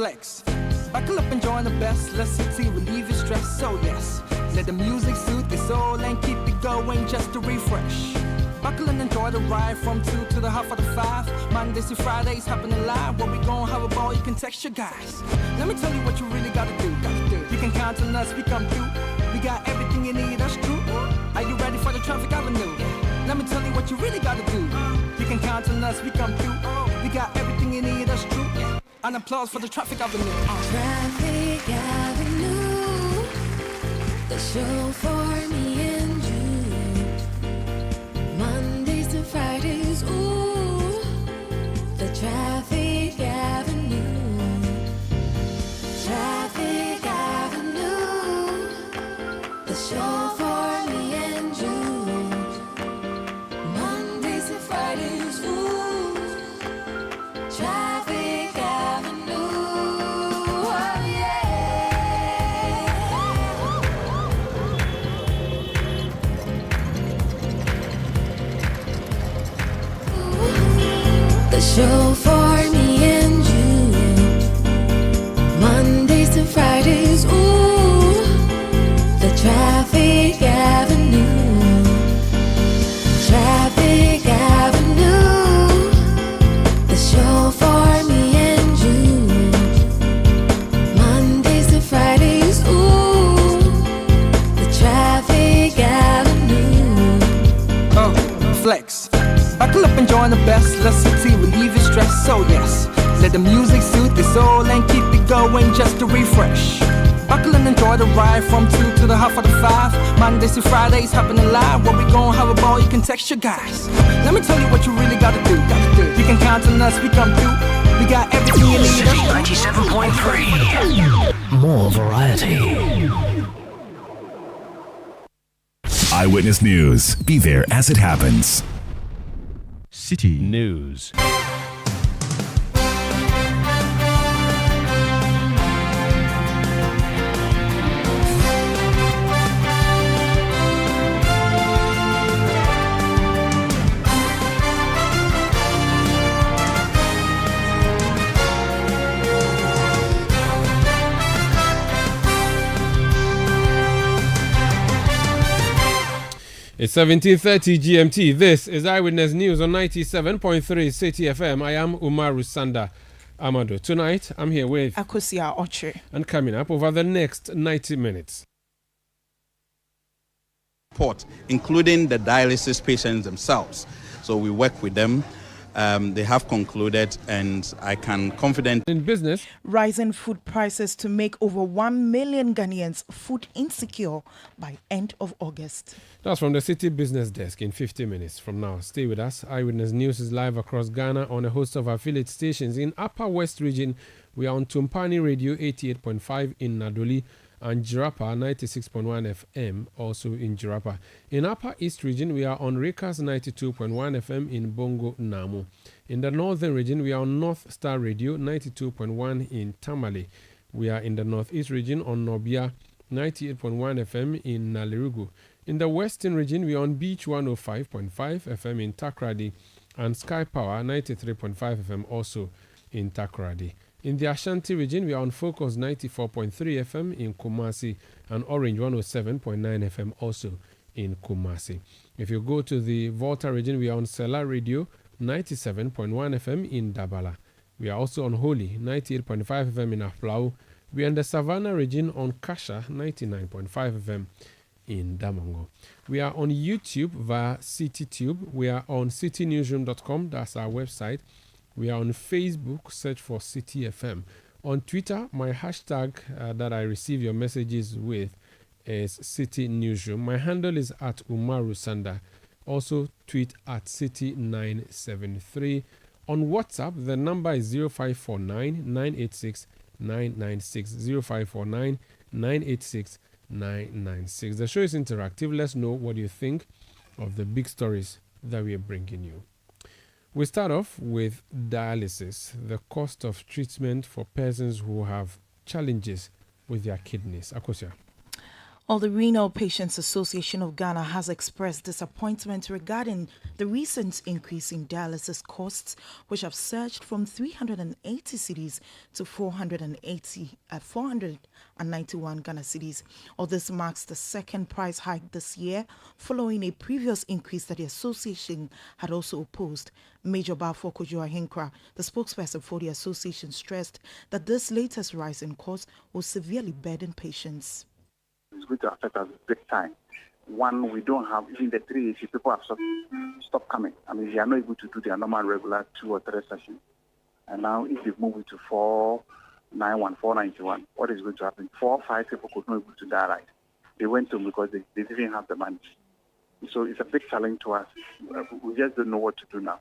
flex. Buckle up and join the best. Let City relieve your stress. So yes, let the music soothe your soul and keep it going just to refresh. Buckle and enjoy the ride from 2 to the half of the 5. Mondays to Fridays happening live. Where we gon' have a ball, you can text your guys. Let me tell you what you really gotta do. You can count on us, we come through. We got everything you need, that's true. Are you ready for the traffic avenue? Let me tell you what you really gotta do. You can count on us, we come through. We got everything you need, that's true. An applause for the traffic avenue. Traffic Avenue, the show for me and you. Mondays to Fridays, ooh, the Traffic Avenue. Traffic Avenue, the show for me and you. Mondays to Fridays, ooh, Traffic Avenue, oh yeah. The show for me and you. Mondays to Fridays, ooh, the Traffic Avenue. Traffic Avenue, the show for me and you. Mondays to Fridays, ooh, the Traffic Avenue. Oh, flex. Buckle up and join the best. Let City relieve your stress. So yes, let the music soothe your soul and keep it going just to refresh. Buckle and enjoy the ride from 2 to the half of the 5. Mondays to Fridays happening live. Where we gon' have a ball, you can text your guys. Let me tell you what you really gotta do. You can count on us, we come through. We got everything you need. City 97.3. More variety. Eyewitness News. Be there as it happens. City News. It's 17:30 GMT. This is Eyewitness News on 97.3 Citi FM. I am Umaru Sanda Amado. Tonight, I'm here with Akosia Oche. And coming up over the next 90 minutes. Support, including the dialysis patients themselves. So we work with them. They have concluded, and I can confident in business. Rising food prices to make over 1 million Ghanaians food insecure by end of August. That's from the City Business Desk in 50 minutes from now. Stay with us. Eyewitness News is live across Ghana on a host of affiliate stations. In Upper West Region, we are on Tumpani Radio 88.5 in Nadoli and Jirapa 96.1 FM, also in Jirapa. In Upper East Region, we are on Rekas 92.1 FM in Bongo, Namu. In the Northern Region, we are on North Star Radio 92.1 in Tamale. We are in the Northeast Region on Nobia 98.1 FM in Nalirugu. In the Western Region, we are on Beach 105.5 FM in Takrady and Sky Power 93.5 FM also in Takrady. In the Ashanti region, we are on Focus 94.3 FM in Kumasi and Orange 107.9 FM also in Kumasi. If you go to the Volta region, we are on Sela Radio 97.1 FM in Dabala. We are also on Holy 98.5 FM in Aflau. We are in the Savannah region on Kasha 99.5 FM in Damongo. We are on YouTube via CityTube. We are on citynewsroom.com. That's our website. We are on Facebook, search for Citi FM. On Twitter, my hashtag that I receive your messages with is Citi Newsroom. My handle is at Umaru Sanda. Also tweet at Citi973. On WhatsApp, the number is 0549 986 996. 0549 986 996. The show is interactive. Let's know what you think of the big stories that we are bringing you. We start off with dialysis, the cost of treatment for persons who have challenges with their kidneys. Akosia. Well, the Renal Patients Association of Ghana has expressed disappointment regarding the recent increase in dialysis costs, which have surged from 380 cedis to 491 Ghana cedis. Well, this marks the second price hike this year, following a previous increase that the association had also opposed. Major Bafo Kojo Ahinkra, the spokesperson for the association, stressed that this latest rise in costs will severely burden patients. It's going to affect us big time. One, we don't have, even the 380 people have stopped coming. I mean, they are not able to do their normal regular 2 or 3 sessions. And now if they move it to 491, 491, what is going to happen? 4 or 5 people could not be able to dialyze. They went to them because they didn't have the money. So it's a big challenge to us. We just don't know what to do now.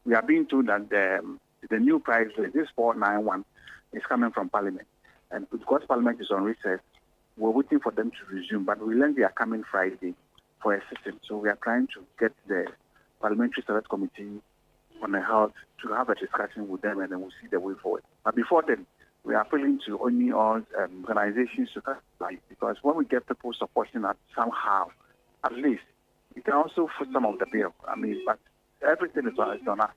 We are being told that the new price, this 491, is coming from Parliament. And because Parliament is on recess, we're waiting for them to resume, but we learned they are coming Friday for a session. So we are trying to get the Parliamentary Select Committee on the health to have a discussion with them, and then we'll see the way forward. But before then, we are appealing to only all organizations to apply, because when we get people supporting us somehow, at least, we can also foot some of the bill. I mean, but everything is on us.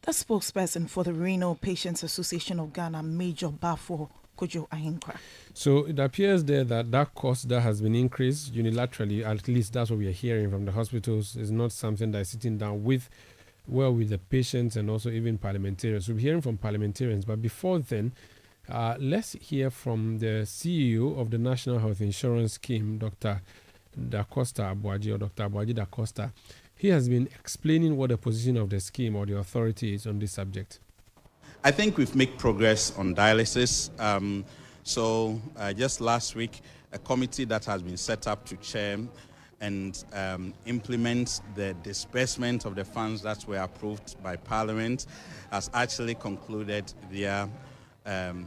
The spokesperson for the Renal Patients Association of Ghana, Major Bafo Kojo Ahinkra. So it appears there that cost that has been increased unilaterally, at least that's what we are hearing from the hospitals, is not something that is sitting down with the patients and also even parliamentarians. We'll be hearing from parliamentarians, but before then, let's hear from the CEO of the National Health Insurance Scheme, Dr. Da Costa Abuaji, or Dr. Abuaji Da Costa. He has been explaining what the position of the scheme or the authority is on this subject. I think we've made progress on dialysis. Just last week, a committee that has been set up to chair and implement the disbursement of the funds that were approved by Parliament has actually concluded their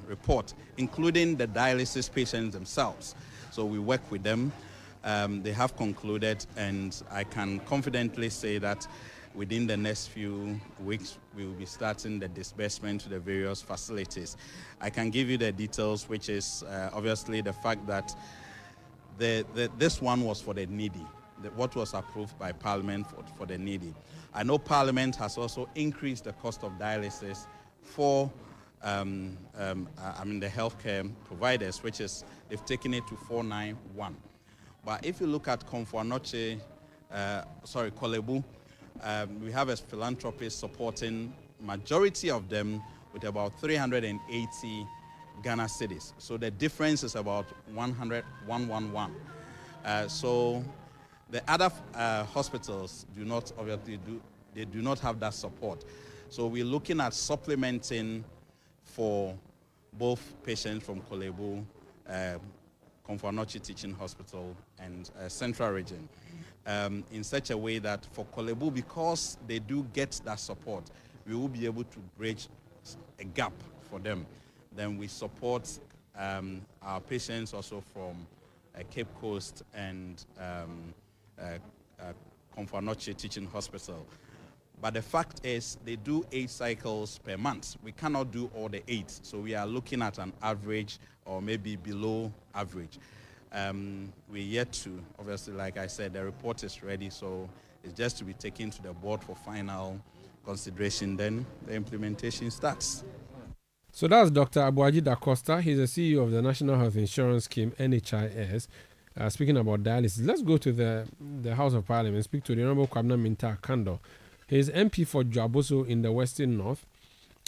report, including the dialysis patients themselves. So we work with them. They have concluded, and I can confidently say that within the next few weeks, we will be starting the disbursement to the various facilities. I can give you the details, which is obviously the fact that this one was for the needy, what was approved by Parliament for the needy. I know Parliament has also increased the cost of dialysis for the healthcare providers, which is, they've taken it to 491. But if you look at Kolebu, we have a philanthropist supporting majority of them with about 380 Ghana cedis. So the difference is about 111. So the other hospitals do not have that support. So we're looking at supplementing for both patients from Kolebu, Komfo-Anokye Teaching Hospital, and Central Region. In such a way that for Kolebu, because they do get that support, we will be able to bridge a gap for them. Then we support our patients also from Cape Coast and Komfo-Anokye Teaching Hospital. But the fact is, they do 8 cycles per month. We cannot do all the 8, so we are looking at an average or maybe below average. We're yet to, obviously, like I said, the report is ready, so it's just to be taken to the board for final consideration, then the implementation starts. So that's Dr. Abuaji Da Costa. He's the CEO of the National Health Insurance Scheme, NHIS. Speaking about dialysis, let's go to the House of Parliament and speak to the Honorable Kwabena Minta Kando. He is MP for Dwaboso in the Western North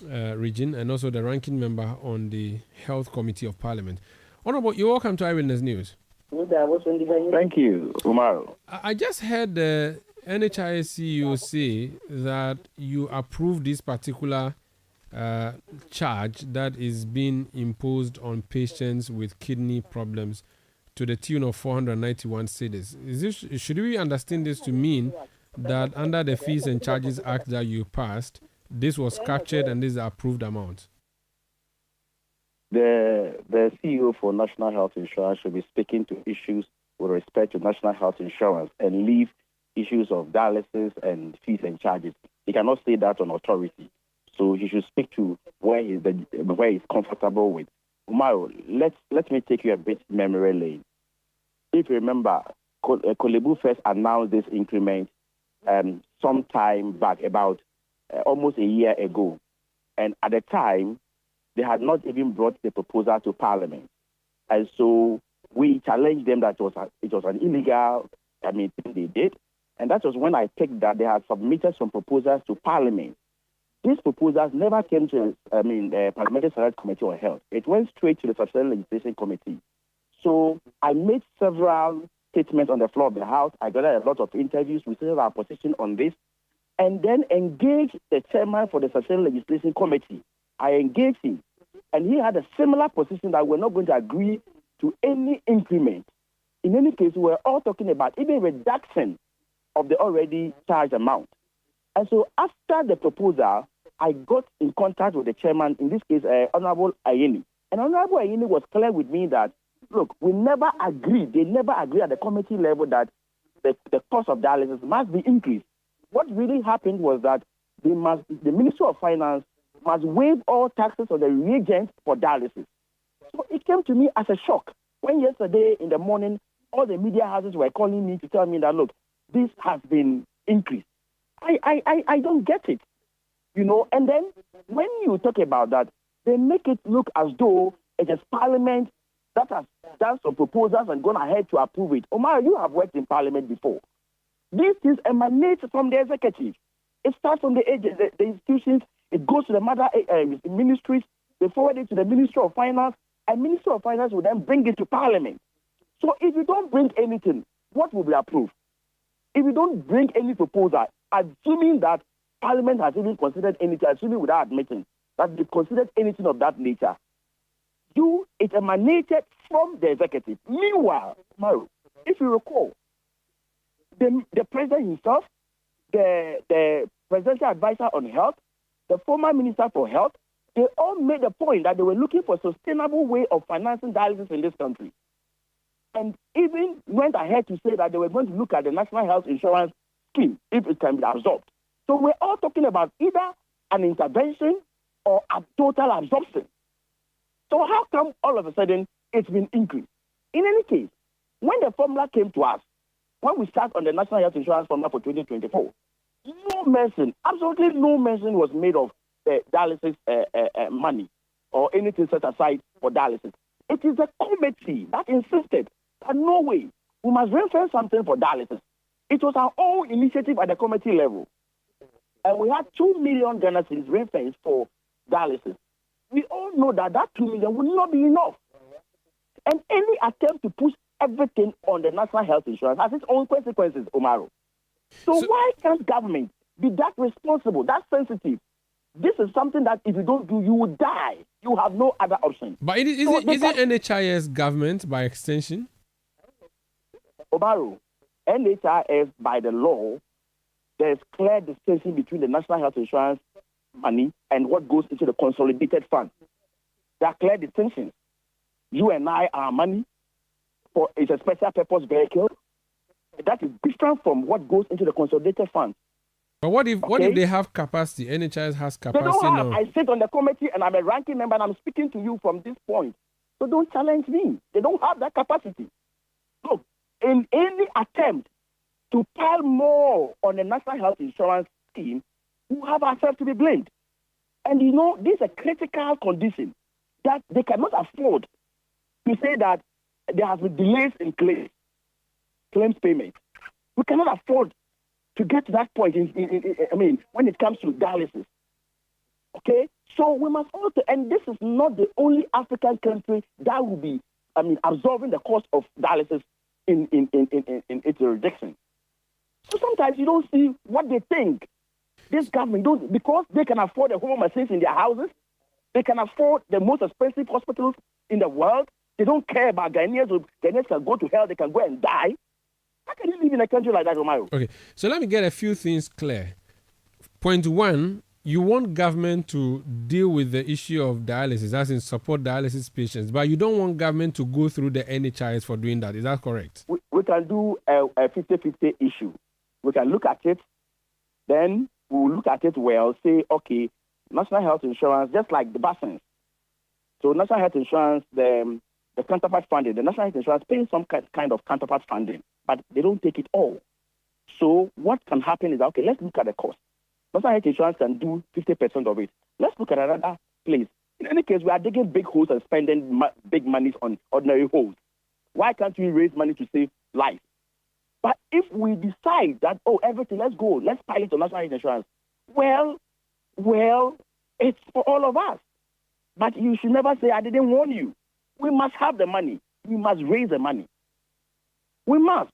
region and also the ranking member on the Health Committee of Parliament. Honorable, you're welcome to Eyewitness News. Thank you, Umar. I just heard the NHIS CEO say that you approve this particular charge that is being imposed on patients with kidney problems to the tune of 491 cedis. Should we understand this to mean that under the Fees and Charges Act that you passed, this was captured and this is the approved amount? The CEO for National Health Insurance should be speaking to issues with respect to National Health Insurance and leave issues of dialysis and fees and charges. He cannot say that on authority. So he should speak to where he's comfortable with. Umaru, let me take you a bit memory lane. if you remember, Kolebu first announced this increment some time back, about almost a year ago. And at the time, they had not even brought the proposal to Parliament. And so we challenged them that it was an illegal thing they did. And that was when I picked that they had submitted some proposals to Parliament. These proposals never came to the Parliamentary Select Committee on Health. It went straight to the Subsidiary Legislation Committee. So I made several statements on the floor of the House. I got a lot of interviews. We stated our position on this, and then engaged the chairman for the Subsidiary Legislation Committee. I engaged him, and he had a similar position that we're not going to agree to any increment. In any case, we're all talking about even reduction of the already charged amount. And so after the proposal, I got in contact with the chairman, in this case, Honorable Ayeni. And Honorable Ayeni was clear with me that, look, we never agreed, they never agreed at the committee level that the cost of dialysis must be increased. What really happened was that the Ministry of Finance must waive all taxes on the reagents for dialysis. So it came to me as a shock when yesterday in the morning, all the media houses were calling me to tell me that, look, this has been increased. I don't get it, And then when you talk about that, they make it look as though it is Parliament that has done some proposals and gone ahead to approve it. Omar, you have worked in Parliament before. These things emanate from the executive. It starts from the institutions, it goes to the mother ministries, they forward it to the Ministry of Finance, and Ministry of Finance will then bring it to Parliament. So if you don't bring anything, what will be approved? If you don't bring any proposal, assuming that Parliament has even considered anything, assuming without admitting that they considered anything of that nature, it emanated from the executive. Meanwhile, Maru, if you recall, the president himself, the presidential advisor on health, the former minister for health, they all made the point that they were looking for a sustainable way of financing dialysis in this country. And even went ahead to say that they were going to look at the National Health Insurance Scheme, if it can be absorbed. So we're all talking about either an intervention or a total absorption. So how come all of a sudden it's been increased? In any case, when the formula came to us, when we start on the National Health Insurance Formula for 2024, no mention, absolutely no mention was made of dialysis money or anything set aside for dialysis. It is the committee that insisted that no way, we must reference something for dialysis. It was our own initiative at the committee level. And we had 2 million Ghana cedis referenced for dialysis. We all know that 2 million will not be enough. And any attempt to push everything on the National Health Insurance has its own consequences, Omaro. So why can't government be that responsible, that sensitive? This is something that if you don't do, you will die. You have no other option. But is it NHIS government by extension? Omaro, NHIS by the law, there is clear distinction between the National Health Insurance money and what goes into the consolidated fund. There are clear distinctions. You and I, our money, it's a special purpose vehicle. That is different from what goes into the consolidated fund. But what if they have capacity? NHIS has capacity. They don't have. No. I sit on the committee and I'm a ranking member and I'm speaking to you from this point. So don't challenge me. They don't have that capacity. Look, in any attempt to pile more on the National Health Insurance Scheme, we have ourselves to be blamed. And this is a critical condition that they cannot afford to say that there has been delays in claims payment. We cannot afford to get to that point when it comes to dialysis. Okay? So we must also, and this is not the only African country that will be, absorbing the cost of dialysis in its jurisdiction. So sometimes you don't see what they think. This government don't, because they can afford the home machines in their houses, they can afford the most expensive hospitals in the world. They don't care about Ghanaians. Ghanaians can go to hell, they can go and die. How can you live in a country like that, Romero? Okay, so let me get a few things clear. Point one, you want government to deal with the issue of dialysis, as in support dialysis patients, but you don't want government to go through the NHIS for doing that. Is that correct? We can do a 50-50 issue. We can look at it, then we'll look at it well, say, okay, National Health Insurance, just like the buses. So National Health Insurance, the the counterpart funding, the National Health Insurance paying some kind of counterpart funding, but they don't take it all. So what can happen is, okay, let's look at the cost. National Health Insurance can do 50% of it. Let's look at another place. In any case, we are digging big holes and spending big money on ordinary holes. Why can't we raise money to save life? But if we decide that, everything, let's go, let's pilot on National Health Insurance, well, it's for all of us. But you should never say, I didn't warn you. We must have the money. We must raise the money. We must.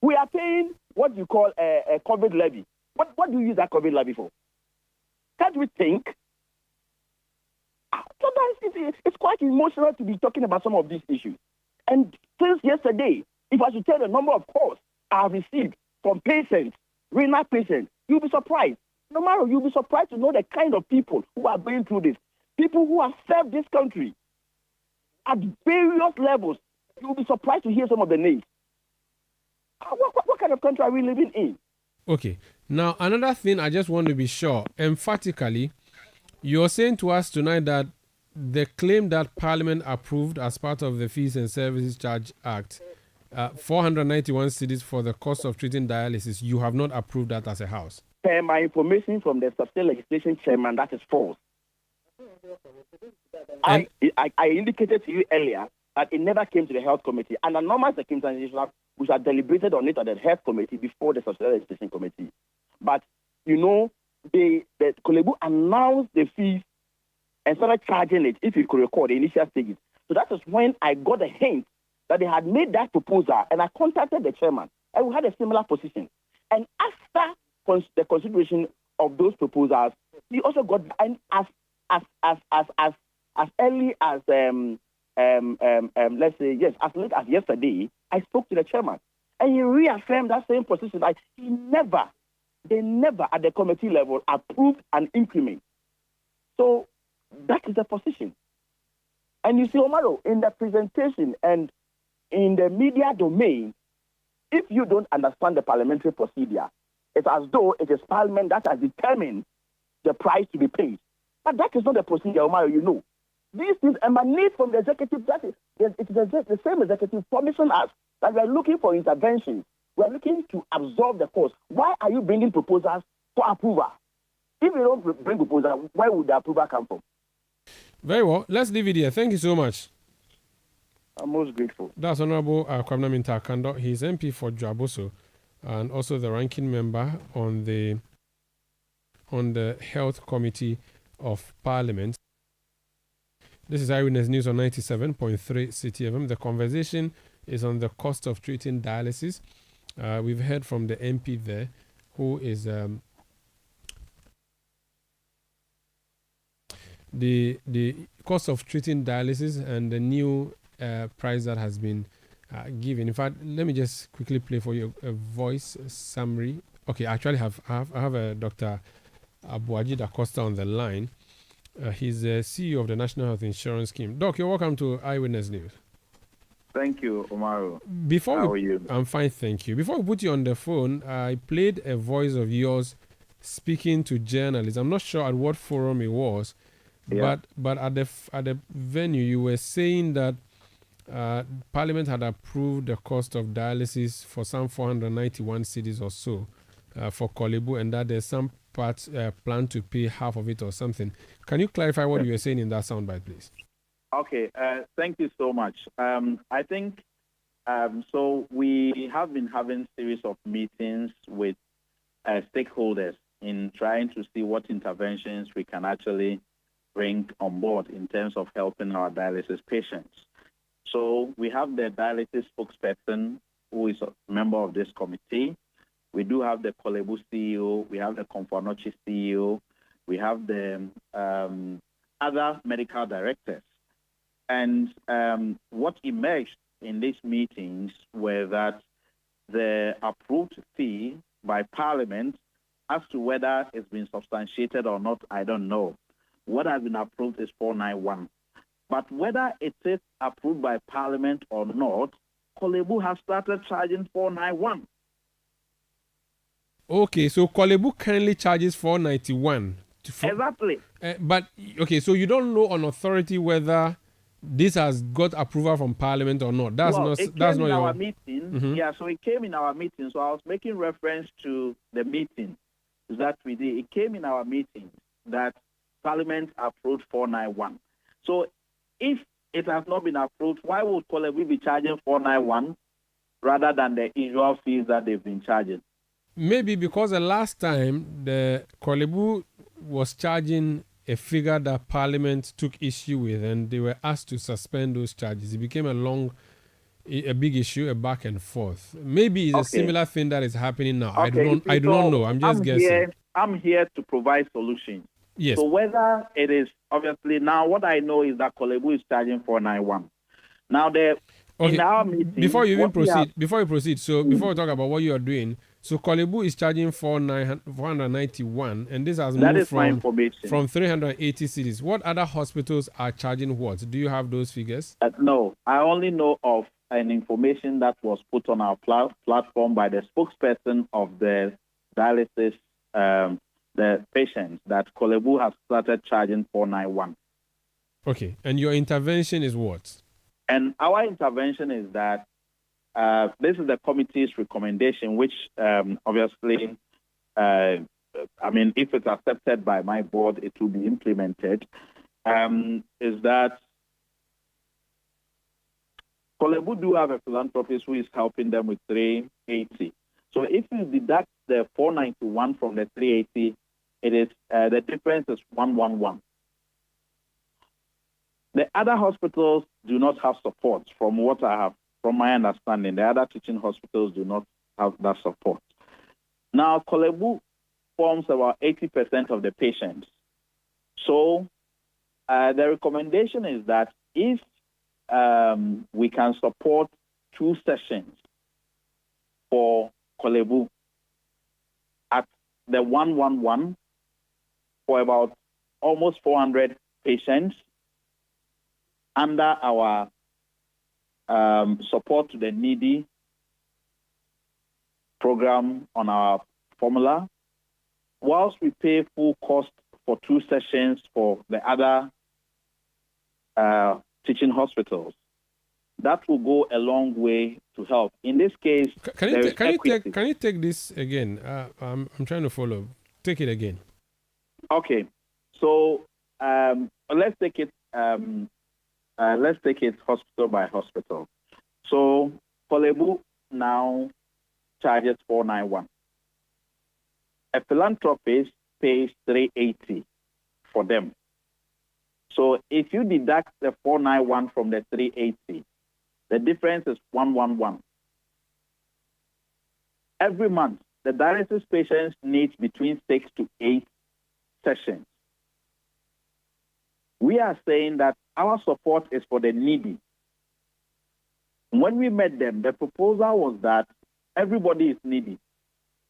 We are paying what you call a COVID levy. What do you use that COVID levy for? Can't we think? Sometimes it's quite emotional to be talking about some of these issues. And since yesterday, if I should tell the number of calls I have received from patients, renal patients, you'll be surprised. No matter, you'll be surprised to know the kind of people who are going through this. People who have served this country at various levels. You'll be surprised to hear some of the names. What kind of country are we living in? Okay. Now, another thing I just want to be sure, emphatically, you're saying to us tonight that the claim that Parliament approved as part of the Fees and Services Charge Act, 491 cedis for the cost of treating dialysis, you have not approved that as a House. Per my information from the Substitute Legislation Chairman, that is false. I indicated to you earlier that it never came to the Health Committee. And the normal circumstances, we have deliberated on it at the Health Committee before the Substitute Legislation Committee. But, the Kolebu announced the fees and started charging it, if you could recall, the initial stages. So that is when I got a hint that they had made that proposal, and I contacted the chairman, and we had a similar position. And after the consideration of those proposals, we also got, and as early as let's say, yes, as late as yesterday, I spoke to the chairman, and he reaffirmed that same position. That they never at the committee level approved an increment. So that is the position. And you see, Omaro, in the presentation and in the media domain, if you don't understand the parliamentary procedure, it's as though it is Parliament that has determined the price to be paid. But that is not the procedure, Omaro, These things emanate from the executive. It is the same executive commission us that we are looking for interventions. We are looking to absorb the cost. Why are you bringing proposals for approval? If you don't bring proposals, where would the approval come from? Very well. Let's leave it here. Thank you so much. I'm most grateful. That's Honorable Kwabena Minta-Kando. He's MP for Dwaboso and also the ranking member on the Health Committee of Parliament. This is Eyewitness News on 97.3 Citi FM. The conversation is on the cost of treating dialysis. We've heard from the MP there, who is the cost of treating dialysis and the new price that has been given. In fact, let me just quickly play for you a voice summary. Okay, I actually have Dr. Abuaji Da Costa on the line. He's the CEO of the National Health Insurance Scheme. Doc, you're welcome to Eyewitness News. Thank you, Omaru. How are you? I'm fine, thank you. Before we put you on the phone, I played a voice of yours speaking to journalists. I'm not sure at what forum it was, but at the venue you were saying that Parliament had approved the cost of dialysis for some 491 cedis or so for Kolebu, and that there's some parts plan to pay half of it or something. Can you clarify what you were saying in that soundbite, please? Okay, thank you so much. I think, so we have been having series of meetings with stakeholders in trying to see what interventions we can actually bring on board in terms of helping our dialysis patients. So we have the dialysis spokesperson who is a member of this committee. We do have the Kolebu CEO, we have the Komfanochi CEO, we have the other medical directors. And what emerged in these meetings were that the approved fee by Parliament, as to whether it's been substantiated or not, I don't know. What has been approved is 491. But whether it is approved by Parliament or not, Kolebu has started charging 491. Okay, so Kolebu currently charges 491. Exactly. But, okay, so you don't know on authority whether this has got approval from Parliament or not? That's not. It That's came not in your our meeting. Yeah, so it came in our meeting. So I was making reference to the meeting that we did. It came in our meeting that Parliament approved 491. So if it has not been approved, why would Kolebu be charging 491 rather than the usual fees that they've been charging? Maybe because the last time the Kolebu was charging a figure that Parliament took issue with, and they were asked to suspend those charges. It became a big issue, a back and forth. Maybe it's a similar thing that is happening now. I do not know. I'm just guessing. I'm here to provide solutions. Yes. So whether it is obviously now, what I know is that Kolebu is charging 491. Now in our meeting, before you proceed, so before we talk about what you are doing, so Kolebu is charging 491, and this has moved from 380 cities. What other hospitals are charging what? Do you have those figures? No, I only know of an information that was put on our platform by the spokesperson of the dialysis, the patients, that Kolebu has started charging 491. Okay, and your intervention is what? And our intervention is that this is the committee's recommendation, which obviously, if it's accepted by my board, it will be implemented, is that Kolebu do have a philanthropist who is helping them with 380. So if you deduct the 491 from the 380, it is the difference is 111. The other hospitals do not have support, from my understanding. The other teaching hospitals do not have that support. Now, Kolebu forms about 80% of the patients. So the recommendation is that if we can support 2 sessions for Kolebu at the 111 for about almost 400 patients, under our support to the needy program on our formula, whilst we pay full cost for 2 sessions for the other teaching hospitals, that will go a long way to help. In this case, can you take this again? I'm trying to follow. Take it again. Okay, so let's take it. Let's take it hospital by hospital. So Kolebu now charges 491. A philanthropist pays 380 for them. So if you deduct the 491 from the 380, the difference is 111. Every month, the dialysis patients need between 6 to 8 sessions. We are saying that our support is for the needy. When we met them, the proposal was that everybody is needy.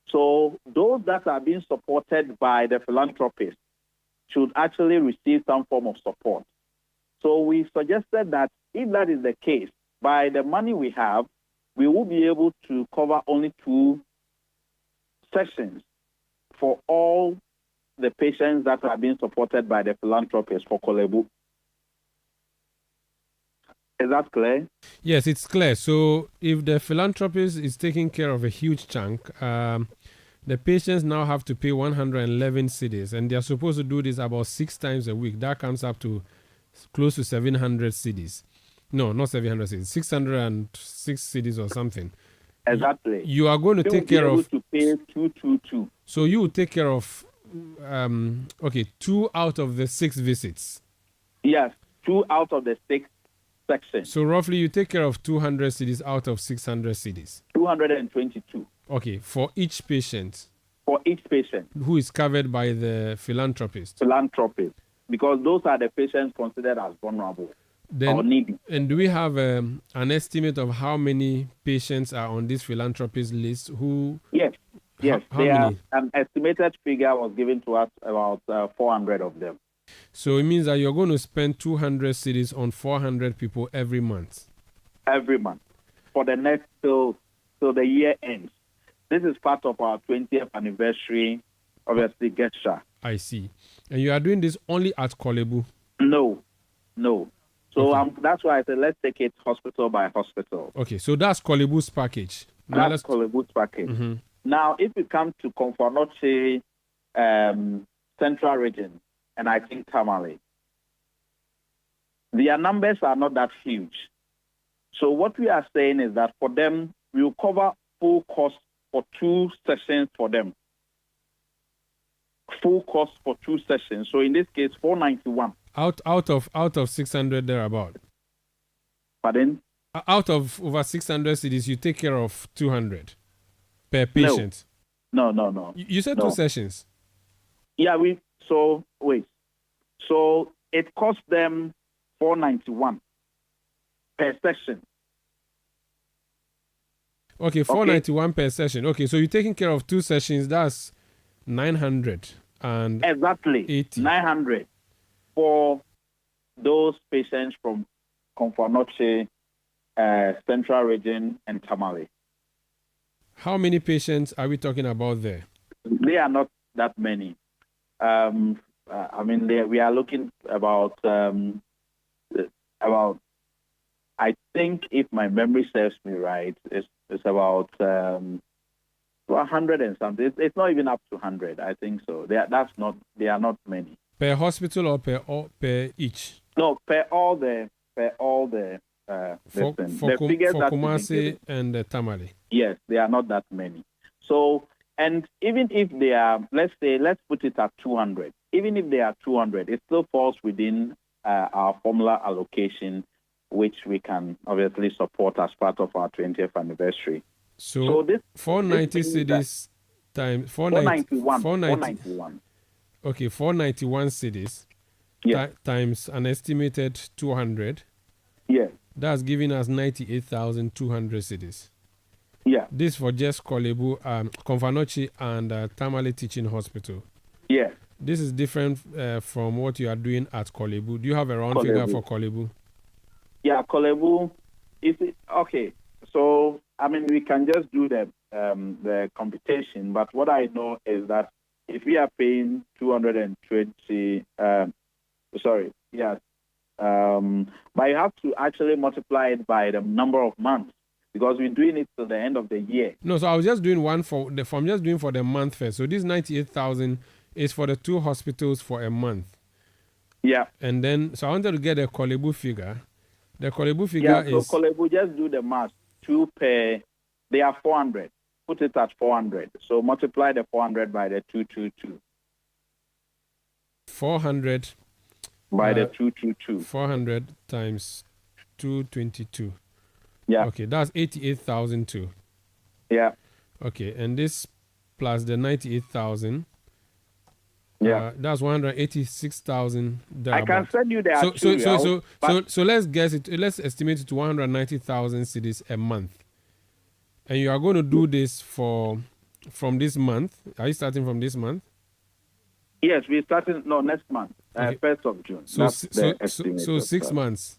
So those that are being supported by the philanthropist should actually receive some form of support. So we suggested that if that is the case, by the money we have, we will be able to cover only 2 sessions for all the patients that are being supported by the philanthropist for Kolebu. Is that clear? Yes, it's clear. So if the philanthropist is taking care of a huge chunk, the patients now have to pay 111 cedis, and they're supposed to do this about 6 times a week. That comes up to close to 700 cedis. No, not 700 cedis, 606 cedis or something. Exactly. You are going to take care of... to pay 222. So you will take care of, 2 out of the 6 visits. Yes, 2 out of the 6 sections. So roughly you take care of 200 cedis out of 600 cedis. 222. Okay, for each patient. For each patient. Who is covered by the philanthropist. Philanthropist. Because those are the patients considered as vulnerable or needy. And do we have an estimate of how many patients are on this philanthropist list? Yes. How many? An estimated figure was given to us, about 400 of them. So it means that you're going to spend 200 cedis on 400 people every month. Every month. For the next till the year ends. This is part of our 20th anniversary, obviously, gesture. I see. And you are doing this only at Kolebu? No. So that's why I said let's take it hospital by hospital. Okay, so that's Kolebu's package. That's Kolebu's package. Mm-hmm. Now, if you come to Komfo Anokye, Central Region, and I think Tamale, their numbers are not that huge. So what we are saying is that for them, we will cover full cost for 2 sessions for them. Full cost for 2 sessions. So in this case, 491. Out of 600 thereabout. Pardon? Out of over 600 cities, you take care of 200 per patient. No. You said 2 sessions. Yeah, wait. So it cost them 491 per session. Okay, 491 per session. Okay, so you're taking care of 2 sessions. That's 900 and exactly 80. 900 for those patients from Komfo Anokye, Central Region, and Tamale. How many patients are we talking about there? They are not that many. We are looking about. I think, if my memory serves me right, it's about 100 and something. It's not even up to 100. I think so. They are not many. Per hospital or per each? No, per all the. For Kumasi and Tamale. Yes, they are not that many. So, and even if they are, let's put it at 200. Even if they are 200, it still falls within our formula allocation, which we can obviously support as part of our 20th anniversary. So this 490 cedis times 491. Okay, 491 cedis times an estimated 200. Yes. That's giving us 98,200 cedis. Yeah. This for just Kolebu, Komfo Anokye and Tamale Teaching Hospital. Yeah. This is different from what you are doing at Kolebu. Do you have a round figure for Kolebu? Yeah, Kolebu is okay. So we can just do the computation, but what I know is that if we are paying 220, but you have to actually multiply it by the number of months because we're doing it till the end of the year. No, so I was just doing I'm just doing for the month first. So this 98,000 is for the 2 hospitals for a month. Yeah. And then, so I wanted to get a Kolebu figure. The Kolebu figure is... so Kolebu, just do the math. 2 per... They are 400. Put it at 400. So multiply the 400 by the 222. 400... by the 222. 400 times 222. Yeah. Okay, that's 88,002. Yeah. Okay, and this plus the 98,000... Yeah, that's 186,000. I can send you the So let's guess it. Let's estimate it to 190,000 cedis a month. And you are going to do this from this month. Are you starting from this month? Yes, we're starting next month, 1st of June. So 6 months.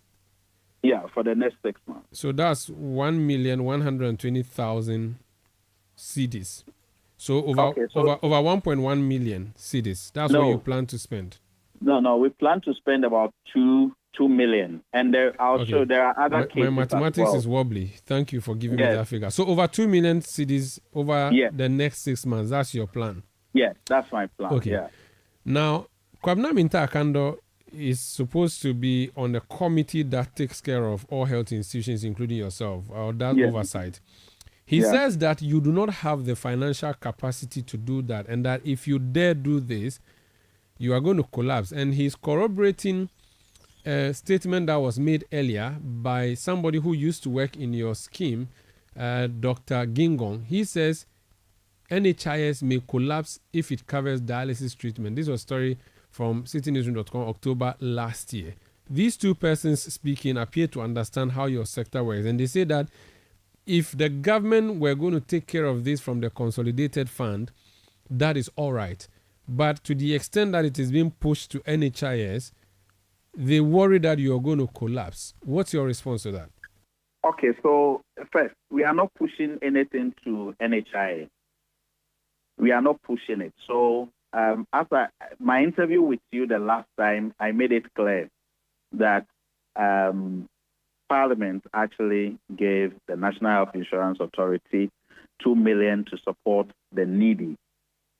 Yeah, for the next 6 months. So that's 1,120,000 cedis. So over 1.1 million cedis. That's what you plan to spend. No, we plan to spend about 2 million, and there are other cases. My mathematics is wobbly. Thank you for giving me that figure. So over 2 million cedis over the next 6 months. That's your plan. Yes, that's my plan. Okay. Yeah. Now, Kwabena Minta Akando is supposed to be on the committee that takes care of all health institutions, including yourself, or that oversight. He says that you do not have the financial capacity to do that, and that if you dare do this, you are going to collapse. And he's corroborating a statement that was made earlier by somebody who used to work in your scheme, Dr. Gingong. He says NHIS may collapse if it covers dialysis treatment. This was a story from CitiNewsroom.com, October last year. These two persons speaking appear to understand how your sector works, and they say that if the government were going to take care of this from the consolidated fund, that is all right. But to the extent that it is being pushed to NHIS, they worry that you are going to collapse. What's your response to that? Okay, so first, we are not pushing anything to NHIS. We are not pushing it. So after my interview with you the last time, I made it clear that Parliament actually gave the National Health Insurance Authority $2 million to support the needy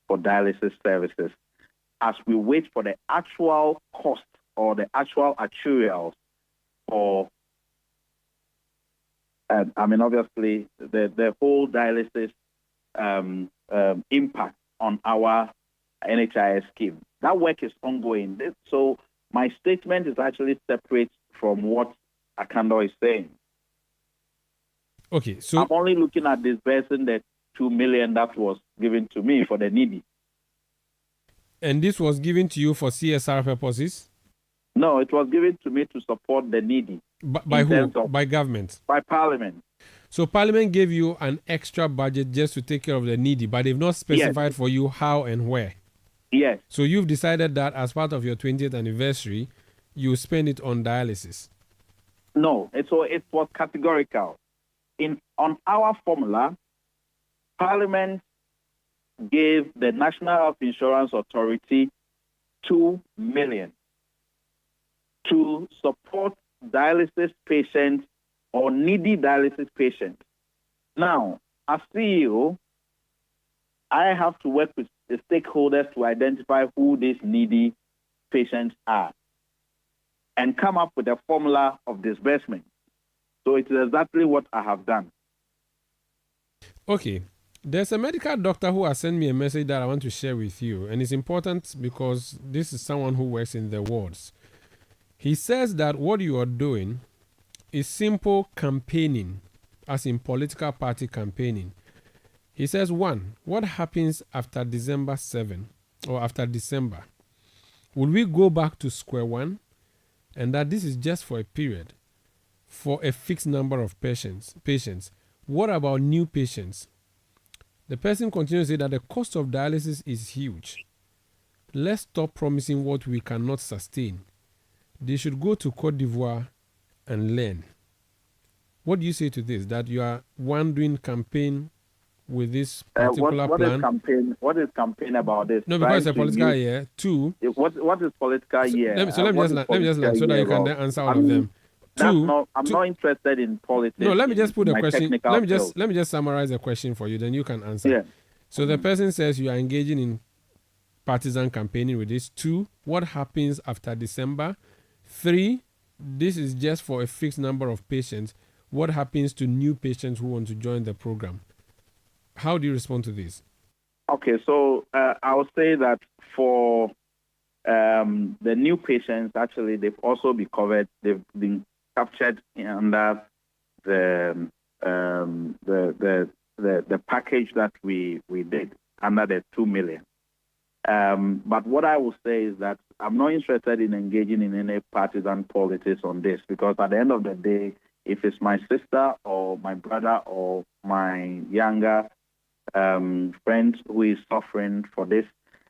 for dialysis services as we wait for the actual cost or the actual actuarials for, obviously, the whole dialysis impact on our NHIS scheme. That work is ongoing. So my statement is actually separate from what Akando is saying. Okay, so I'm only looking at disbursing the $2 million that was given to me for the needy. And this was given to you for CSR purposes? No, it was given to me to support the needy. By who? By government? By Parliament. So Parliament gave you an extra budget just to take care of the needy, but they've not specified for you how and where. Yes. So you've decided that as part of your 20th anniversary, you spend it on dialysis. No, it was categorical. On our formula, Parliament gave the National Health Insurance Authority $2 million to support dialysis patients or needy dialysis patients. Now, as CEO, I have to work with the stakeholders to identify who these needy patients are and come up with a formula of disbursement. So it is exactly what I have done. Okay. There's a medical doctor who has sent me a message that I want to share with you, and it's important because this is someone who works in the wards. He says that what you are doing is simple campaigning, as in political party campaigning. He says, 1, what happens after December 7 or after December? Will we go back to square one? And that this is just for a period, for a fixed number of patients. What about new patients? The person continues to say that the cost of dialysis is huge. Let's stop promising what we cannot sustain. They should go to Côte d'Ivoire and learn. What do you say to this? That you are doing campaign with this particular plan? What is campaign about this? No, because it's a political year. 2. What is political year? Let me just learn so that you can then answer all of them. I'm not interested in politics. No, let me just put a question. Let me just summarize the question for you, then you can answer. Yeah. So the person says you are engaging in partisan campaigning with this. 2, what happens after December? 3, this is just for a fixed number of patients. What happens to new patients who want to join the program? How do you respond to this? Okay, so I would say that for the new patients, actually, they've also been covered. They've been captured under the package that we did under the $2 million. But what I will say is that I'm not interested in engaging in any partisan politics on this, because at the end of the day, if it's my sister or my brother or my younger friend who is suffering for this,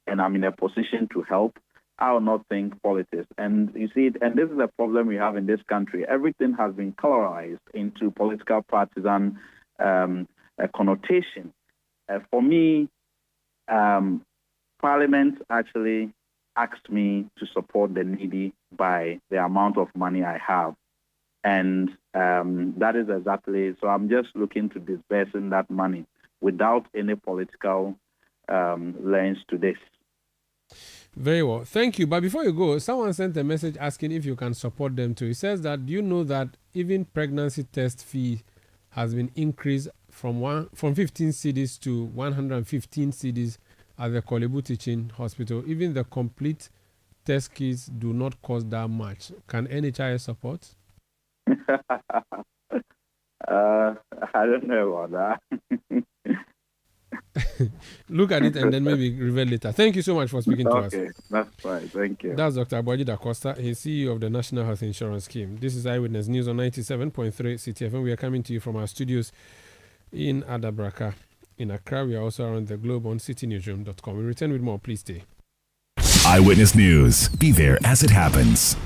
and I'm in a position to help, I will not think politics. And you see, and this is a problem we have in this country. Everything has been colorized into political partisan connotation. For me, Parliament actually asked me to support the needy by the amount of money I have. And that is exactly, so I'm just looking to disbursing that money without any political lens to this. Very well. Thank you. But before you go, someone sent a message asking if you can support them too. He says that, do you know that even pregnancy test fee has been increased from 15 cedis to 115 cedis at the Kolebu Teaching Hospital? Even the complete test kits do not cost that much. Can NHIS support? I don't know about that. Look at it and then maybe reveal later. Thank you so much for speaking to us. Okay, that's fine. Thank you. That's Dr. Aboaji Da Costa. He's CEO of the National Health Insurance Scheme. This is Eyewitness News on 97.3 Citi FM. We are coming to you from our studios in Adabraka, in Accra. We are also around the globe on citynewsroom.com. We return with more. Please stay. Eyewitness News. Be there as it happens.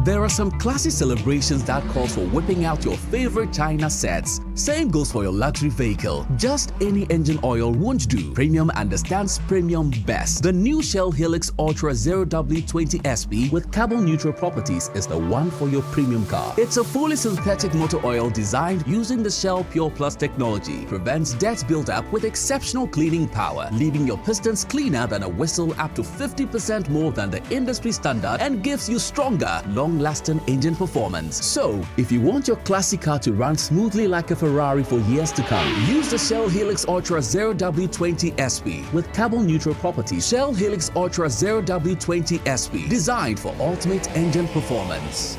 There are some classy celebrations that calls for whipping out your favorite China sets. Same goes for your luxury vehicle. Just any engine oil won't do. Premium understands premium best. The new Shell Helix Ultra 0W20 SP with carbon neutral properties is the one for your premium car. It's a fully synthetic motor oil designed using the Shell Pure Plus technology. Prevents dirt buildup with exceptional cleaning power, leaving your pistons cleaner than a whistle up to 50% more than the industry standard, and gives you stronger, long-lasting engine performance. So, if you want your classic car to run smoothly like a Ferrari for years to come, use the Shell Helix Ultra 0W20 SP with carbon neutral properties. Shell Helix Ultra 0W20 SP, designed for ultimate engine performance.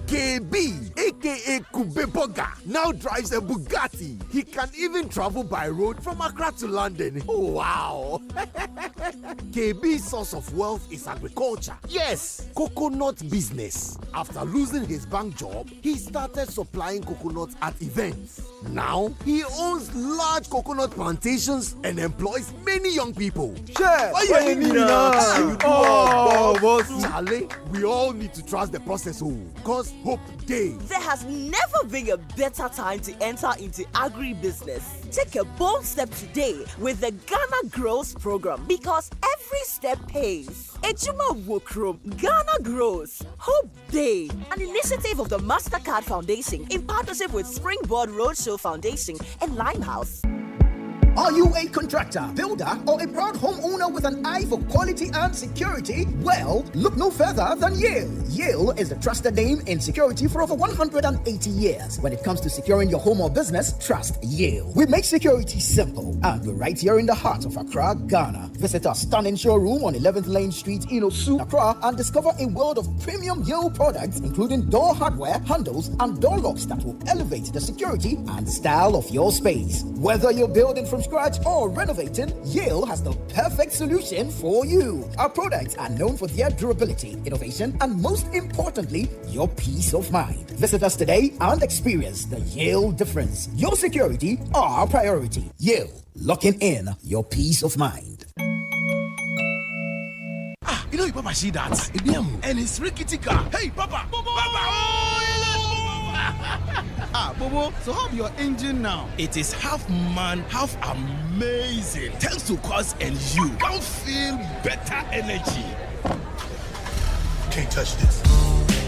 KB, aka Kubeboga, now drives a Bugatti. He can even travel by road from Accra to London. Oh, wow. KB's source of wealth is agriculture. Yes, coconut business. After losing his bank job, he started supplying coconuts at events. Now, he owns large coconut plantations and employs many young people. Charlie, we all need to trust the process, because hope day. There has never been a better time to enter into agribusiness. Take a bold step today with the Ghana Grows program, because every step pays. Ejuma Wokrum, Ghana Grows, Hope Day, an initiative of the MasterCard Foundation in partnership with Springboard Roadshow Foundation and Limehouse. Are you a contractor, builder, or a proud homeowner with an eye for quality and security? Well, look no further than Yale. Yale is the trusted name in security for over 180 years. When it comes to securing your home or business, trust Yale. We make security simple, and we're right here in the heart of Accra, Ghana. Visit our stunning showroom on 11th Lane Street in Osu, Accra, and discover a world of premium Yale products, including door hardware, handles, and door locks that will elevate the security and style of your space. Whether you're building from scratch or renovating, Yale has the perfect solution for you. Our products are known for their durability, innovation, and most importantly, your peace of mind. Visit us today and experience the Yale difference. Your security, our priority. Yale, locking in your peace of mind. You know, Papa see that? And it's rickety car. Hey, Papa! Papa! Bobo, so how's your engine now? It is half man, half amazing. Thanks to Cause and you can feel better energy. Can't touch this.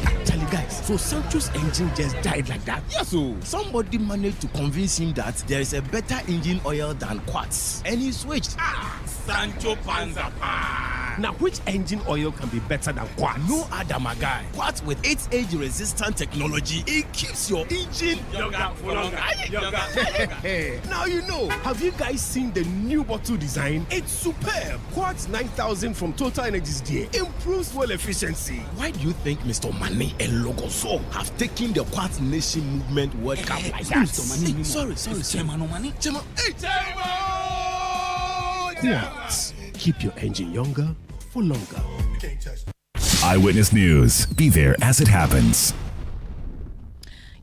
Actually, guys, so Sancho's engine just died like that? Yes, so somebody managed to convince him that there is a better engine oil than Quartz, and he switched. Sancho Panza. Now, which engine oil can be better than Quartz? No other, my guy. Quartz with its age-resistant technology, it keeps your engine younger for longer. Now you know. Have you guys seen the new bottle design? It's superb. Quartz 9000 from Total Energies there improves fuel efficiency. Why do you think Mr. Mane and Logoso have taken the Quartz Nation movement World Cup like that? Sorry. Chairman. Quartz. Keep your engine younger for longer. Eyewitness News. Be there as it happens.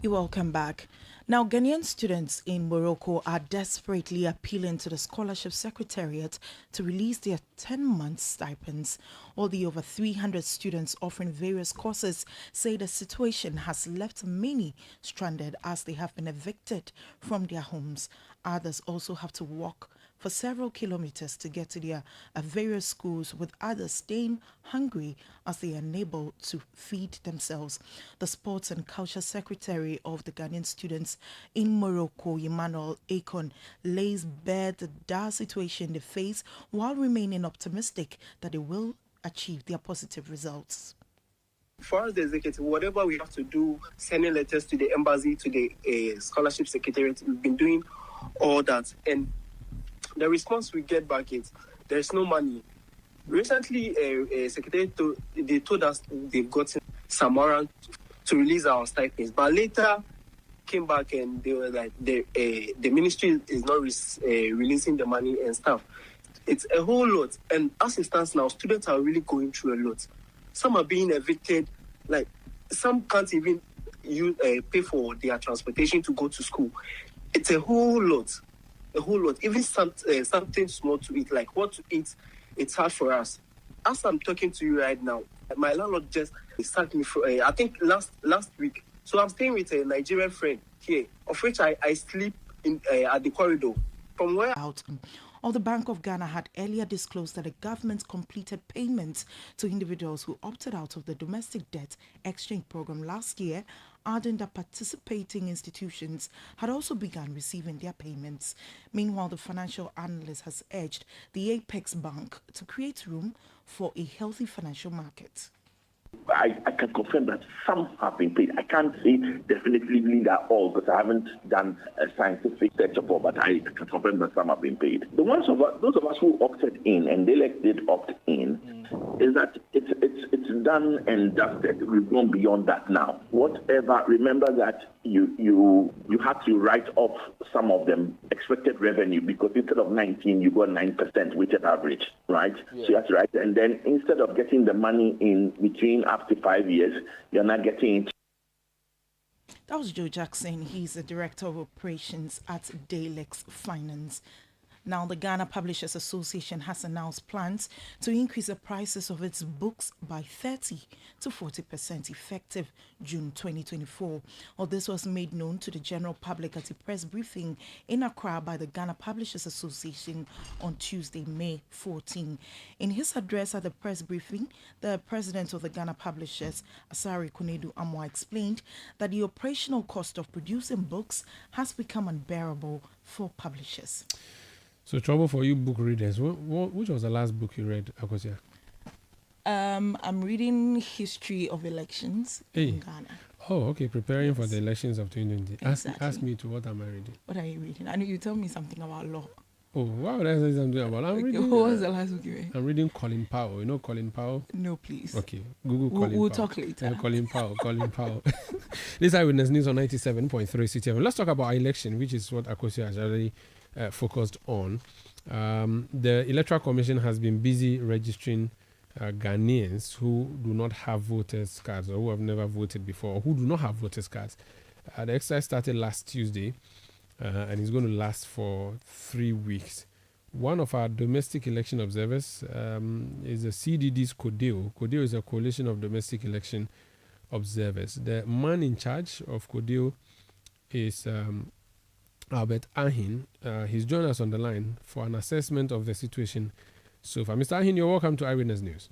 You're welcome back. Now, Ghanaian students in Morocco are desperately appealing to the Scholarship Secretariat to release their 10-month stipends. All the over 300 students offering various courses say the situation has left many stranded as they have been evicted from their homes. Others also have to walk for several kilometers to get to their various schools, with others staying hungry as they are unable to feed themselves. The Sports and Culture Secretary of the Ghanaian students in Morocco, Emmanuel Akon, lays bare the dire situation they face while remaining optimistic that they will achieve their positive results. For us, the executive, whatever we have to do, sending letters to the embassy, to the scholarship secretariat, we've been doing all that. And the response we get back is there's no money. Recently, a secretary they told us they've gotten some warrant to release our stipends, but later came back and they were like, the ministry is not releasing the money and stuff. It's a whole lot. And as it stands now, students are really going through a lot. Some are being evicted. Like, some can't even pay for their transportation to go to school. It's a whole lot. Even something small to eat, like what to eat, it's hard for us. As I'm talking to you right now, my landlord just sacked me for, I think last week. So I'm staying with a Nigerian friend here, of which I sleep in at the corridor. From where out. Or the Bank of Ghana had earlier disclosed that the government completed payments to individuals who opted out of the domestic debt exchange program last year, adding that participating institutions had also begun receiving their payments. Meanwhile, the financial analyst has urged the Apex Bank to create room for a healthy financial market. I can confirm that some have been paid. I can't say definitively that all, because I haven't done a scientific search of all, but I can confirm that some have been paid. Those of us who opted in, and they did opt in, is that it's done and dusted. We've gone beyond that now. Whatever, remember that you had to write off some of them expected revenue, because instead of 19, you got 9% weighted average, right? Yeah. So you have to write, and then instead of getting the money in between up to 5 years, you're not getting it. That was Joe Jackson. He's the Director of Operations at Dalex Finance. Now, the Ghana Publishers Association has announced plans to increase the prices of its books by 30 to 40% effective June 2024. Well, this was made known to the general public at a press briefing in Accra by the Ghana Publishers Association on Tuesday, May 14. In his address at the press briefing, the president of the Ghana Publishers, Asari Konedu Amwa, explained that the operational cost of producing books has become unbearable for publishers. So, trouble for you book readers. Which was the last book you read, Akosia? I'm reading History of Elections in Ghana. Oh, okay. Preparing for the elections of 2020. Exactly. Ask me to what am I reading? What are you reading? I know you tell me something about law. Oh, why would I say something about? I'm reading. What was the last book you read? I'm reading Colin Powell. You know Colin Powell? No, please. Okay, Google Colin Powell. We'll talk later. Colin Powell. This Eyewitness News on 97.3 Citi FM. Let's talk about election, which is what Akosia has already focused on. The Electoral Commission has been busy registering Ghanaians who do not have voters cards, or who have never voted before, or who do not have voters cards. The exercise started last Tuesday, and it's going to last for 3 weeks. One of our domestic election observers is the CDD's CODEO. CODEO is a coalition of domestic election observers. The man in charge of CODEO is Albert Ahin. He's joined us on the line for an assessment of the situation so far. Mr. Ahin, you're welcome to Eyewitness News.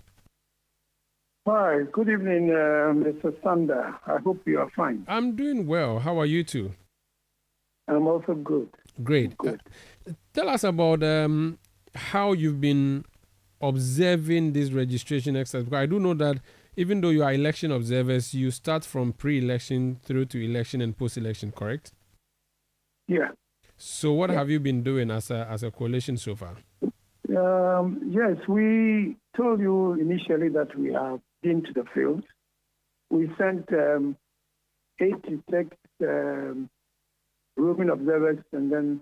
Hi, good evening, Mr. Sander. I hope you are fine. I'm doing well. How are you too? I'm also good. Great. Good. Tell us about how you've been observing this registration exercise. Because I do know that even though you are election observers, you start from pre-election through to election and post-election, correct? Yeah. So what have you been doing as a coalition so far? Yes, we told you initially that we have been to the field. We sent 86 roving observers, and then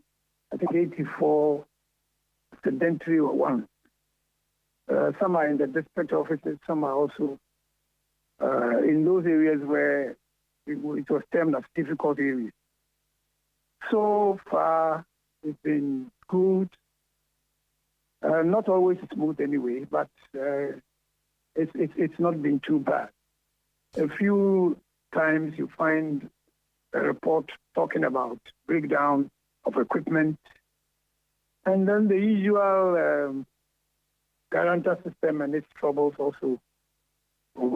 I think 84 sedentary ones. Some are in the district offices, some are also in those areas where it was termed as difficult areas. So far, it's been good. Not always smooth anyway, but it's not been too bad. A few times you find a report talking about breakdown of equipment, and then the usual guarantor system and its troubles also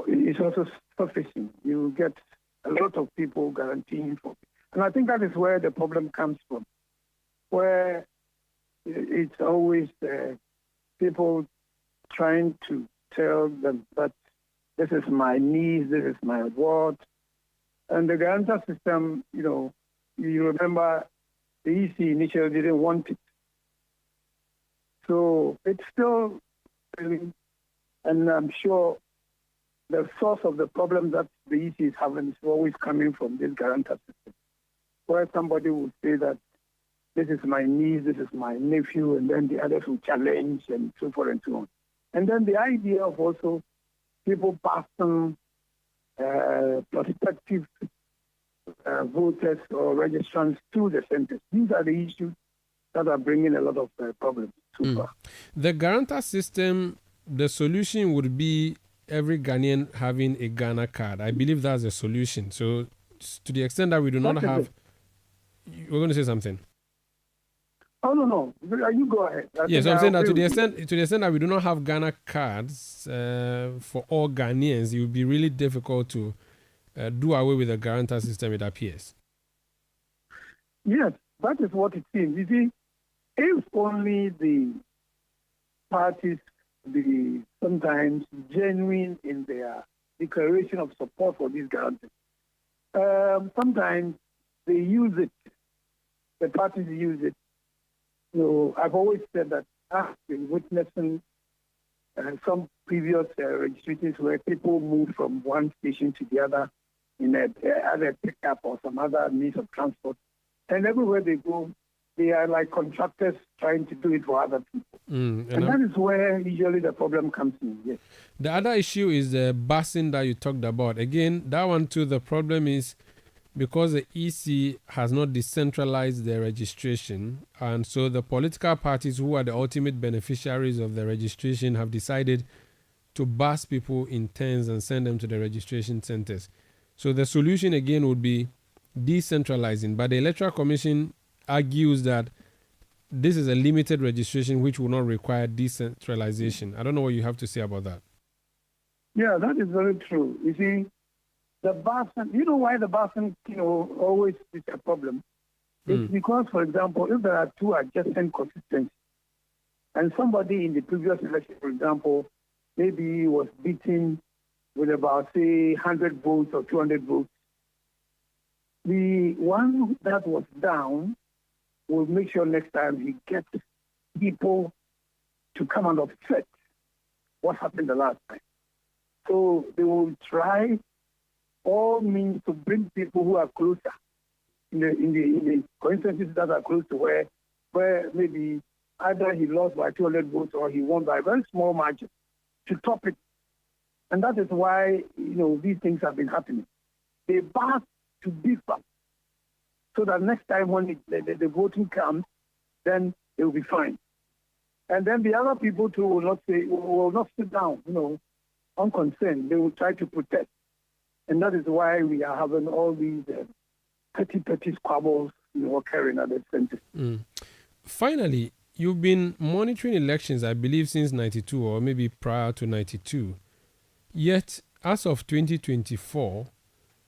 is also surfacing. You get a lot of people guaranteeing for, and I think that is where the problem comes from, where it's always people trying to tell them that this is my needs, this is my what. And the guarantor system, you remember the EC initially didn't want it. So it's still, and I'm sure the source of the problem that the EC is having is always coming from this guarantor system, where somebody would say that this is my niece, this is my nephew, and then the others will challenge and so forth and so on. And then the idea of also people passing prospective voters or registrants to the centers. These are the issues that are bringing a lot of problems so far. The guarantor system, the solution would be every Ghanaian having a Ghana card. I believe that's the solution. So to the extent that we do not have... We're going to say something. Oh, no. You go ahead. Yes, I'm saying that to the extent that we do not have Ghana cards for all Ghanaians, it would be really difficult to do away with the guarantor system, it appears. Yes, that is what it seems. You see, if only the parties be sometimes genuine in their declaration of support for these guarantees. Sometimes they use it, the parties use it. So I've always said that I've been witnessing some previous registrations where people move from one station to the other in either pickup or some other means of transport. And everywhere they go, they are like contractors trying to do it for other people. And that is where usually the problem comes in. Yes. The other issue is the busing that you talked about. Again, that one too, the problem is because the EC has not decentralized their registration, and so the political parties who are the ultimate beneficiaries of the registration have decided to bus people in turns and send them to the registration centers. So the solution again would be decentralizing, but the Electoral Commission argues that this is a limited registration which will not require decentralization. I don't know what you have to say about that. Yeah, that is very true. You see, the busing, you know why the busing, always is a problem? It's because, for example, if there are two adjacent constituencies and somebody in the previous election, for example, maybe was beaten with about, say, 100 votes or 200 votes, the one that was down will make sure next time he gets people to come and offset what happened the last time. So they will try all means to bring people who are closer in the constituencies that are close to where maybe either he lost by 200 votes or he won by a very small margin to top it. And that is why, these things have been happening. They bust to beef up so that next time when the voting comes, then it will be fine. And then the other people too will not sit down, unconcerned. They will try to protest. And that is why we are having all these petty squabbles, occurring at the center. Finally, you've been monitoring elections, I believe, since 92 or maybe prior to 92. Yet, as of 2024,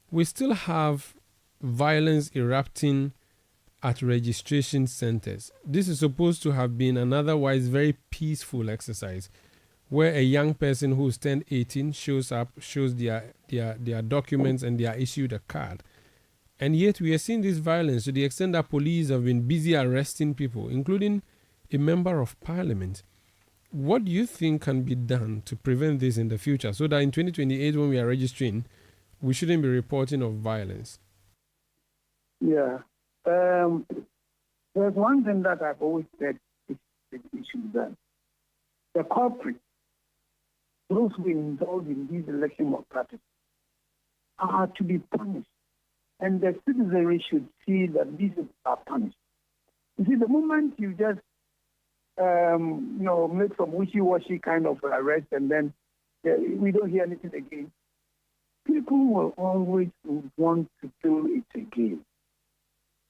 we still have violence erupting at registration centers. This is supposed to have been an otherwise very peaceful exercise where a young person who's turned 18 shows up, shows their documents, and they are issued a card. And yet we are seeing this violence to the extent that police have been busy arresting people, including a member of parliament. What do you think can be done to prevent this in the future so that in 2028 when we are registering, we shouldn't be reporting of violence? Yeah. There's one thing that I've always said is the issue that the culprits, those who are involved in these election malpractice, are to be punished. And the citizenry should see that these are punished. You see, the moment you just, make some wishy-washy kind of arrest and then we don't hear anything again, people will always want to do it again.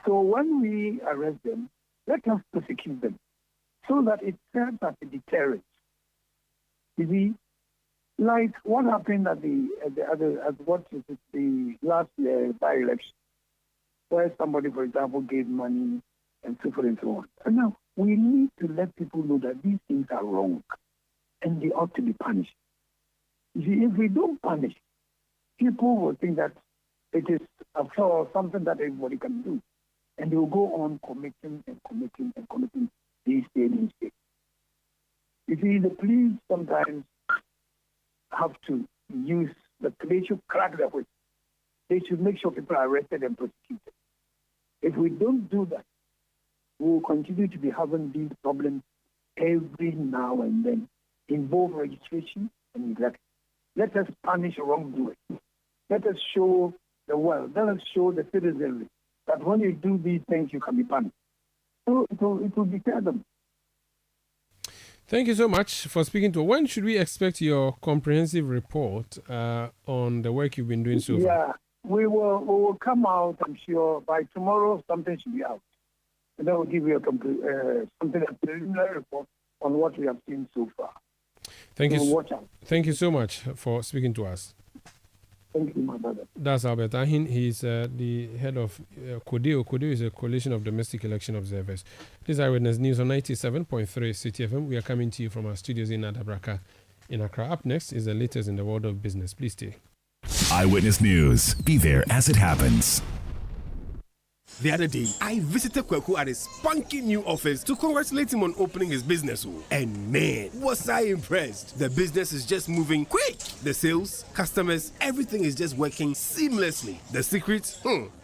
So when we arrest them, let us prosecute them so that it serves as a deterrent. You see, like what happened at the last by-election, where somebody, for example, gave money and so forth and so on. And now we need to let people know that these things are wrong and they ought to be punished. You see, if we don't punish, people will think that it is after all something that everybody can do. And they will go on committing these same mistakes. You see, the police sometimes have to they should crack the whip. They should make sure people are arrested and prosecuted. If we don't do that, we will continue to be having these problems every now and then in both registration and election. Let us punish wrongdoers. Let us show the world. Let us show the citizenry that when you do these things, you can be punished. So it will deter them. Thank you so much for speaking to us. When should we expect your comprehensive report on the work you've been doing so far? Yeah, we will come out, I'm sure, by tomorrow. Something should be out. And then we'll give you a preliminary report on what we have seen so far. Thank you. Watch out. Thank you so much for speaking to us. Thank you, my brother. That's Albert Ahin. He's the head of CODEO. CODEO is a coalition of domestic election observers. This is Eyewitness News on 97.3 Citi FM. We are coming to you from our studios in Adabraka in Accra. Up next is the latest in the world of business. Please stay. Eyewitness News. Be there as it happens. The other day, I visited Kweku at his spunky new office to congratulate him on opening his business. And man, was I impressed. The business is just moving quick. The sales, customers, everything is just working seamlessly. The secret?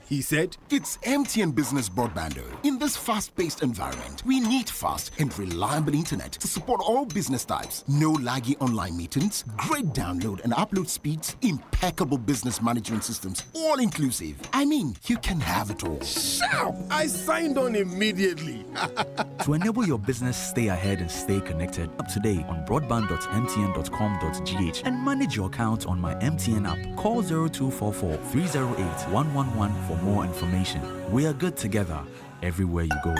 He said, it's MTN Business Broadband. In this fast-paced environment, we need fast and reliable internet to support all business types. No laggy online meetings, great download and upload speeds, impeccable business management systems, all inclusive. I mean, you can have it all. Sharp! I signed on immediately. To enable your business stay ahead and stay connected, up to date on broadband.mtn.com.gh and manage your account on my MTN app. Call 0244 308 111 for more information. We are good together everywhere you go.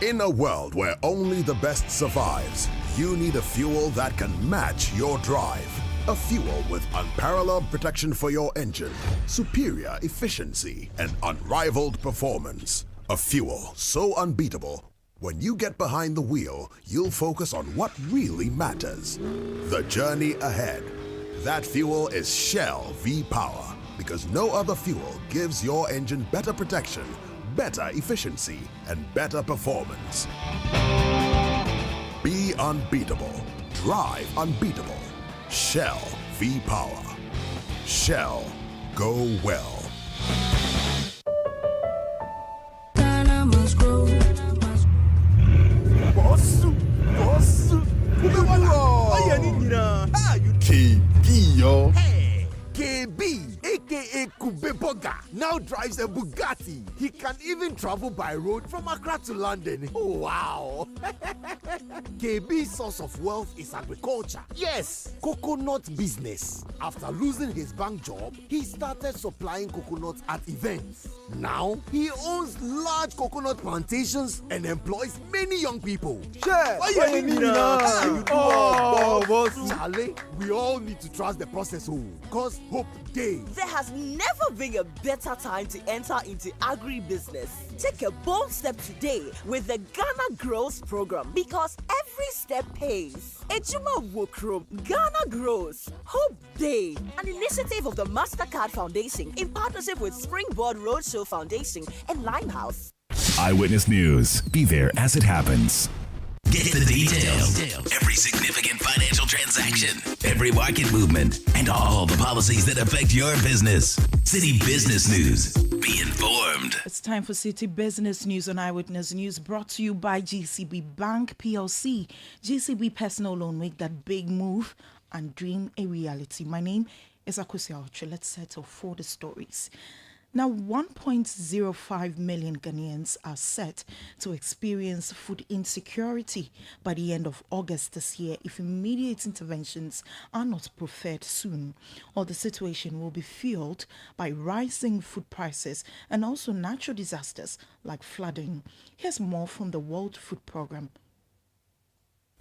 In a world where only the best survives, you need a fuel that can match your drive. A fuel with unparalleled protection for your engine, superior efficiency, and unrivaled performance. A fuel so unbeatable, when you get behind the wheel, you'll focus on what really matters. The journey ahead. That fuel is Shell V-Power, because no other fuel gives your engine better protection, better efficiency, and better performance. Be unbeatable. Drive unbeatable. Shell V-Power. Shell, go well. Hey, KB, aka Kubeboga, now drives a Bugatti. He can even travel by road from Accra to London. Oh, wow. KB's source of wealth is agriculture. Yes, coconut business. After losing his bank job, he started supplying coconuts at events. Now, he owns large coconut plantations and employs many young people. Charlie, we all need to trust the process, because hope days. There has never been a better time to enter into agribusiness. Take a bold step today with the Ghana Grows program, because every step pays. Ejuma Wokrum, Ghana Grows, Hope Day, an initiative of the MasterCard Foundation in partnership with Springboard Roadshow Foundation and Limehouse. Eyewitness News. Be there as it happens. Get the details. Every significant financial transaction, every market movement, and all the policies that affect your business. Citi Business News. Be informed. It's time for Citi Business News on Eyewitness News, brought to you by GCB Bank PLC. GCB Personal Loan, make that big move and dream a reality. My name is Akosi Aotre. Let's settle for the stories. Now, 1.05 million Ghanaians are set to experience food insecurity by the end of August this year if immediate interventions are not preferred soon, or the situation will be fueled by rising food prices and also natural disasters like flooding. Here's more from the World Food Programme.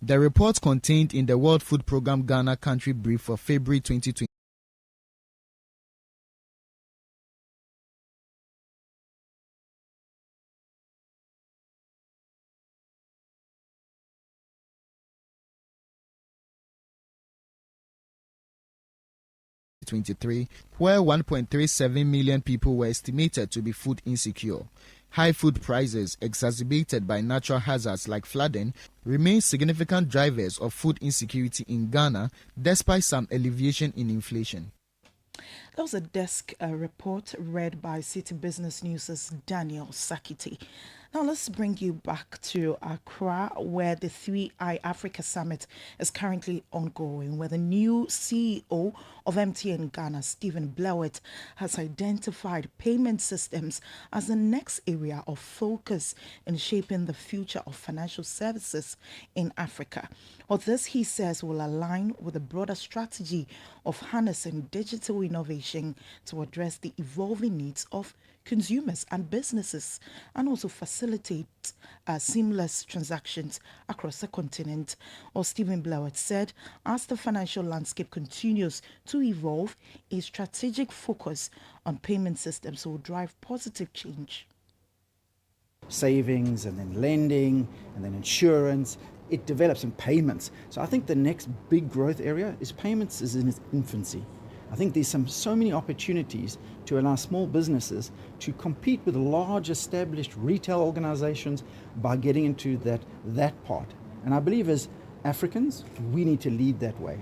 The report contained in the World Food Programme Ghana Country Brief for February 2020 where 1.37 million people were estimated to be food insecure. High food prices, exacerbated by natural hazards like flooding, remain significant drivers of food insecurity in Ghana, despite some alleviation in inflation. That was a desk report read by Citi Business News' Daniel Sakiti. Now let's bring you back to Accra, where the 3i Africa Summit is currently ongoing, where the new CEO of MTN Ghana, Stephen Blewett, has identified payment systems as the next area of focus in shaping the future of financial services in Africa. Well, this, he says, will align with the broader strategy of harnessing digital innovation to address the evolving needs of consumers and businesses, and also facilitate seamless transactions across the continent. Or Stephen Blewett said, as the financial landscape continues to evolve, a strategic focus on payment systems will drive positive change. Savings and then lending and then insurance, it develops in payments. So I think the next big growth area is payments is in its infancy. I think there's so many opportunities to allow small businesses to compete with large established retail organizations by getting into that part. And I believe as Africans, we need to lead that way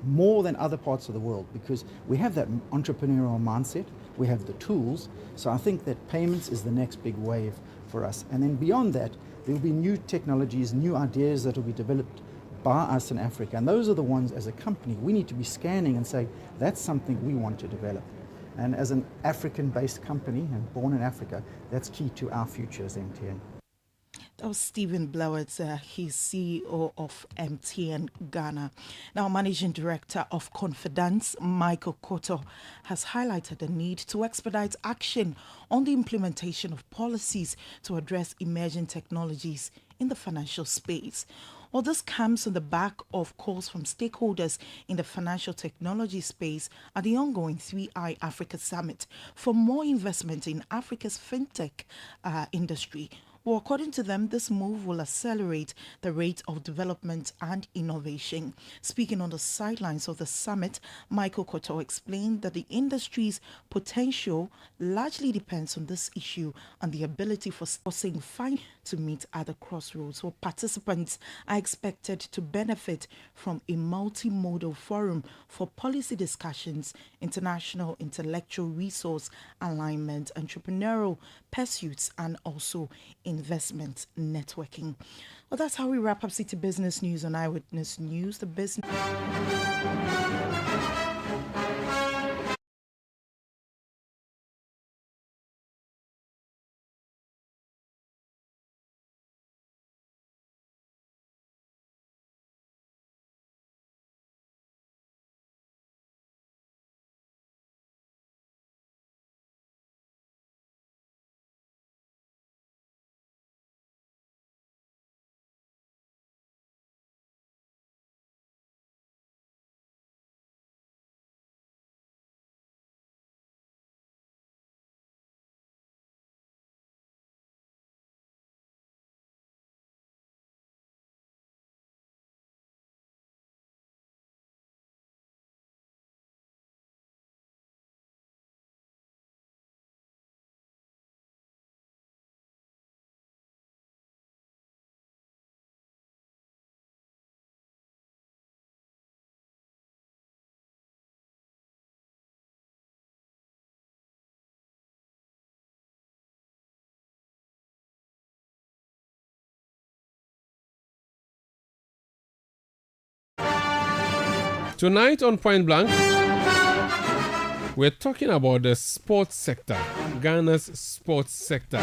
more than other parts of the world, because we have that entrepreneurial mindset, we have the tools. So I think that payments is the next big wave for us. And then beyond that, there will be new technologies, new ideas that will be developed by us in Africa. And those are the ones as a company we need to be scanning and say, that's something we want to develop. And as an African-based company and born in Africa, that's key to our future as MTN. That was Stephen Blewett, he's CEO of MTN Ghana. Now, Managing Director of Confidence, Michael Koto, has highlighted the need to expedite action on the implementation of policies to address emerging technologies in the financial space. Well, this comes on the back of calls from stakeholders in the financial technology space at the ongoing 3i Africa Summit for more investment in Africa's fintech industry. Well, according to them, this move will accelerate the rate of development and innovation. Speaking on the sidelines of the summit, Michael Koto explained that the industry's potential largely depends on this issue and the ability for sourcing fine to meet at the crossroads. So participants are expected to benefit from a multimodal forum for policy discussions, international intellectual resource alignment, entrepreneurial pursuits, and also investment networking. Well, that's how we wrap up City Business News on Eyewitness News. The business. Tonight on Point Blank, we're talking about the sports sector, Ghana's sports sector.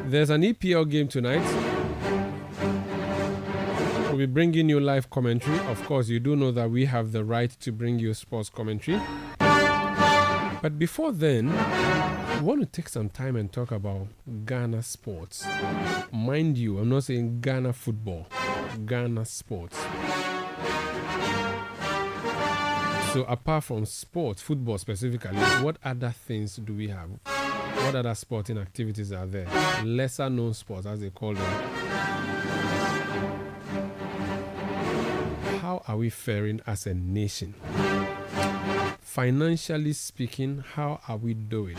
There's an EPL game tonight. We'll be bringing you live commentary. Of course, you do know that we have the right to bring you sports commentary. But before then, we want to take some time and talk about Ghana sports. Mind you, I'm not saying Ghana football, Ghana sports. So apart from sports, football specifically, what other things do we have? What other sporting activities are there? Lesser known sports, as they call them. How are we faring as a nation? Financially speaking, how are we doing?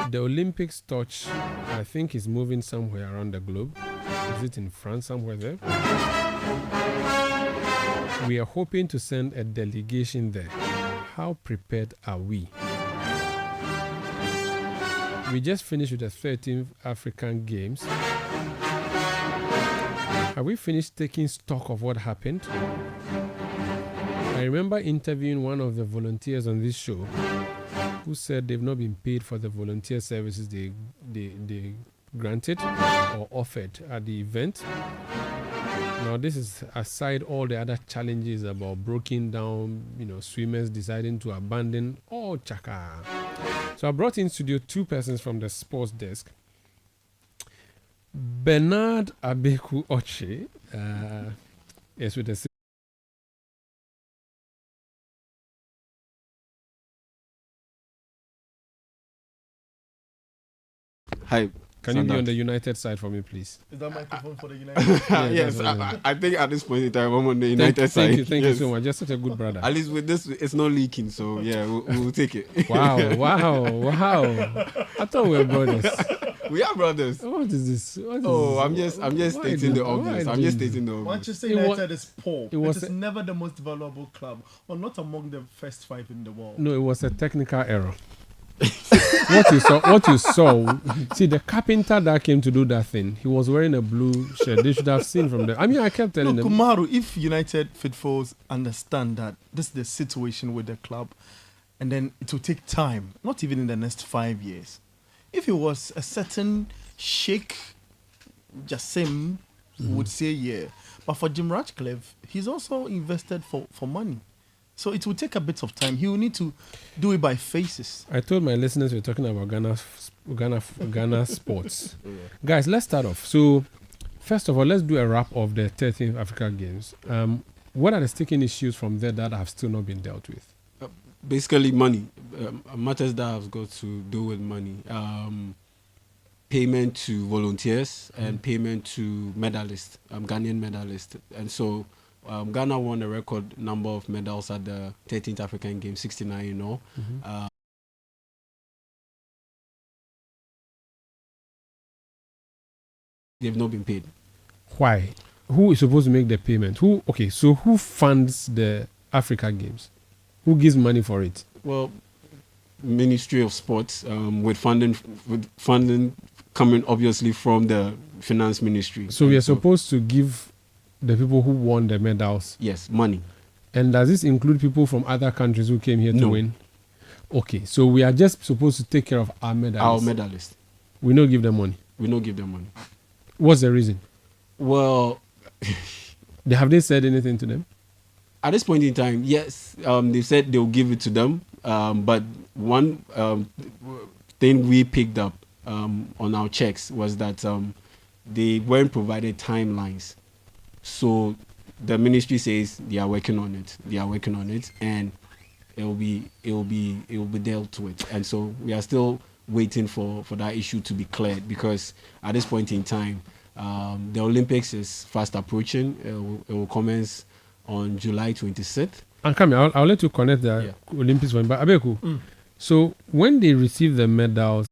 The Olympics torch, I think, is moving somewhere around the globe. Is it in France, somewhere there? We are hoping to send a delegation there. How prepared are we? We just finished with the 13th African Games. Have we finished taking stock of what happened? I remember interviewing one of the volunteers on this show who said they've not been paid for the volunteer services they granted or offered at the event. Now, this is aside all the other challenges about broken down, swimmers deciding to abandon all chaka. So I brought in studio two persons from the sports desk. Bernard Abeku Oche is with the Hi. Can you be on the United side for me, please? Is that microphone for the United? Yes, I think at this point in time, I'm on the United side. Thank you so much. You're such a good brother. At least with this, it's not leaking, so yeah, we'll take it. Wow. I thought we were brothers. We are brothers. What is this? I'm just stating the obvious. I'm just stating the obvious. Manchester United is poor. It is never the most valuable club, or not among the first 5 in the world. No, it was a technical error. What you saw, see the carpenter that came to do that thing, he was wearing a blue shirt. They should have seen from there. I mean, I kept telling them. Kumaru, if United faithfuls understand that this is the situation with the club, and then it will take time, not even in the next 5 years. If it was a certain Sheikh Jassim would say yeah, but for Jim Ratcliffe, he's also invested for money. So it will take a bit of time. He will need to do it by phases. I told my listeners we're talking about Ghana sports. Guys, let's start off. So, first of all, let's do a wrap of the 13th Africa Games. What are the sticking issues from there that have still not been dealt with? Basically, money. Matters that have got to do with money. Payment to volunteers and payment to medalists, Ghanaian medalists. And so Ghana won a record number of medals at the 13th African Games, 69 in all. They've not been paid. Why? Who is supposed to make the payment? Who funds the Africa Games? Who gives money for it? Well, Ministry of Sports, with funding coming obviously from the Finance Ministry. So we are supposed to give the people who won the medals? Yes, money. And does this include people from other countries who came here to win? Okay, so we are just supposed to take care of our medalists. Our medalists. We don't give them money. We don't give them money. What's the reason? Well, have they said anything to them? At this point in time, yes, they said they'll give it to them. But one thing we picked up on our checks was that they weren't provided timelines. So the ministry says they are working on it. And it will be dealt with. And so we are still waiting for that issue to be cleared, because at this point in time, the Olympics is fast approaching. It will commence on July 26th. And Kami, I'll let you connect the Olympics one. But Abeku, so when they receive the medals,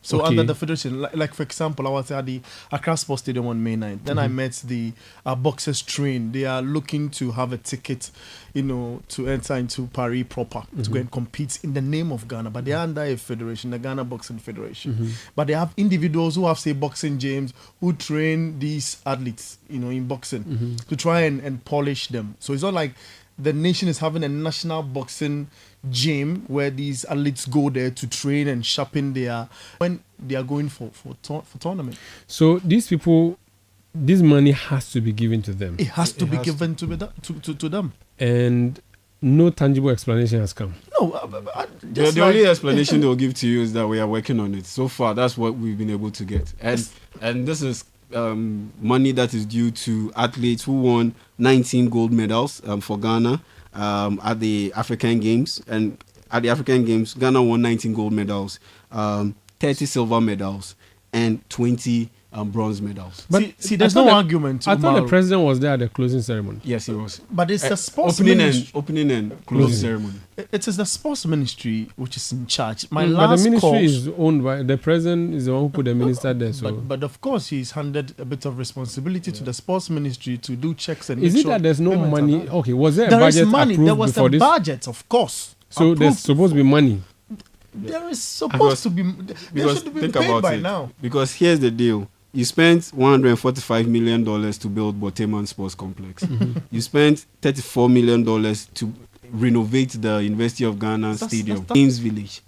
So under the federation, like for example, I was at the Accra Sports Stadium on May 9th. Then I met the boxers train. They are looking to have a ticket, to enter into Paris proper, to go and compete in the name of Ghana. But they are under a federation, the Ghana Boxing Federation. But they have individuals who have, say, boxing gyms, who train these athletes, in boxing, to try and polish them. So it's not like the nation is having a national boxing gym where these athletes go there to train and sharpen when they are going for tournament. So these people this money has to be given to them. It has to be given to them. And no tangible explanation has come. No, the only explanation they'll give to you is that we are working on it. So far, that's what we've been able to get. And this is money that is due to athletes who won 19 gold medals for Ghana at the African Games. And at the African Games, Ghana won 19 gold medals, 30 silver medals, and 20 bronze medals. But see, there's no argument. I thought the president was there at the closing ceremony. Yes, he was. But it's the sports opening and closing ceremony. It is the sports ministry which is in charge. But the ministry is owned by the president. Is the one who put the minister there. So, but of course, he's handed a bit of responsibility to the sports ministry to do checks and. Is it that there's no money? Okay, was there a budget? There is money. There was a budget, of course. So there's supposed to be money. There is supposed to be. They should be paid by now. Because here's the deal. You spent $145 million to build Boteman Sports Complex. You spent $34 million to renovate the University of Ghana Stadium, Queen's Village.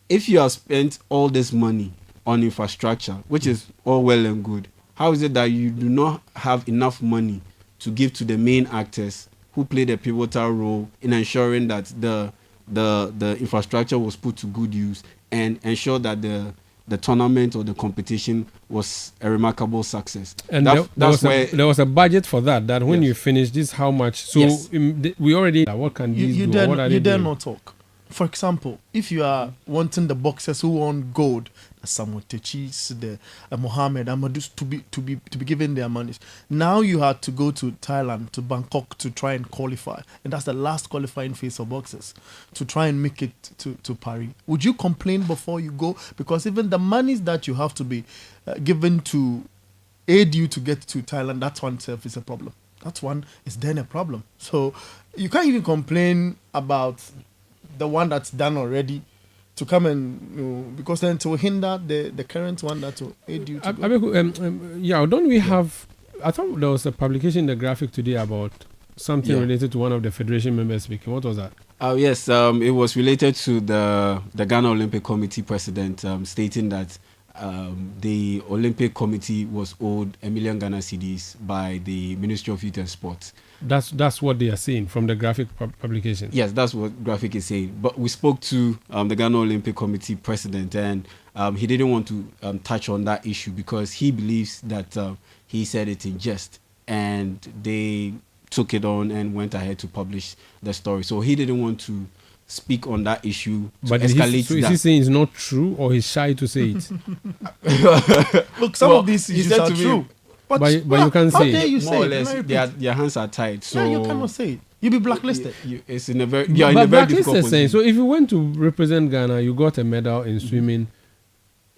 If you have spent all this money on infrastructure, which is all well and good, how is it that you do not have enough money to give to the main actors who played a pivotal role in ensuring that the infrastructure was put to good use and ensure that the tournament or the competition was a remarkable success? And there was a budget for that. That when you finish this, how much? So we already. What can these do? What are they you dare doing? not talk. For example, if you are wanting the boxers who won gold, the Samuel Techis, the Mohammed Amadou to be given their monies. Now you had to go to Thailand, to Bangkok to try and qualify, and that's the last qualifying phase for boxers to try and make it to Paris. Would you complain before you go? Because even the monies that you have to be given to aid you to get to Thailand, that one itself is a problem. That one is then a problem. So you can't even complain about the one that's done already to come and because then to hinder the current one that will aid you to go. Don't we have? I thought there was a publication in the Graphic today about something related to one of the federation members speaking. What was that? Yes, it was related to the Ghana Olympic Committee president stating that the Olympic Committee was owed 1 million Ghana cedis by the Ministry of Youth and Sports. That's what they are saying from the Graphic publication. Yes, that's what Graphic is saying. But we spoke to the Ghana Olympic Committee president, and he didn't want to touch on that issue because he believes that he said it in jest, and they took it on and went ahead to publish the story. So he didn't want to speak on that issue. But is he saying it's not true, or he's shy to say it? Look, some of these issues are true. But you can say it. More or less, their hands are tied. So you cannot say it. You'll be blacklisted. It's in a very difficult position. So if you went to represent Ghana, you got a medal in swimming,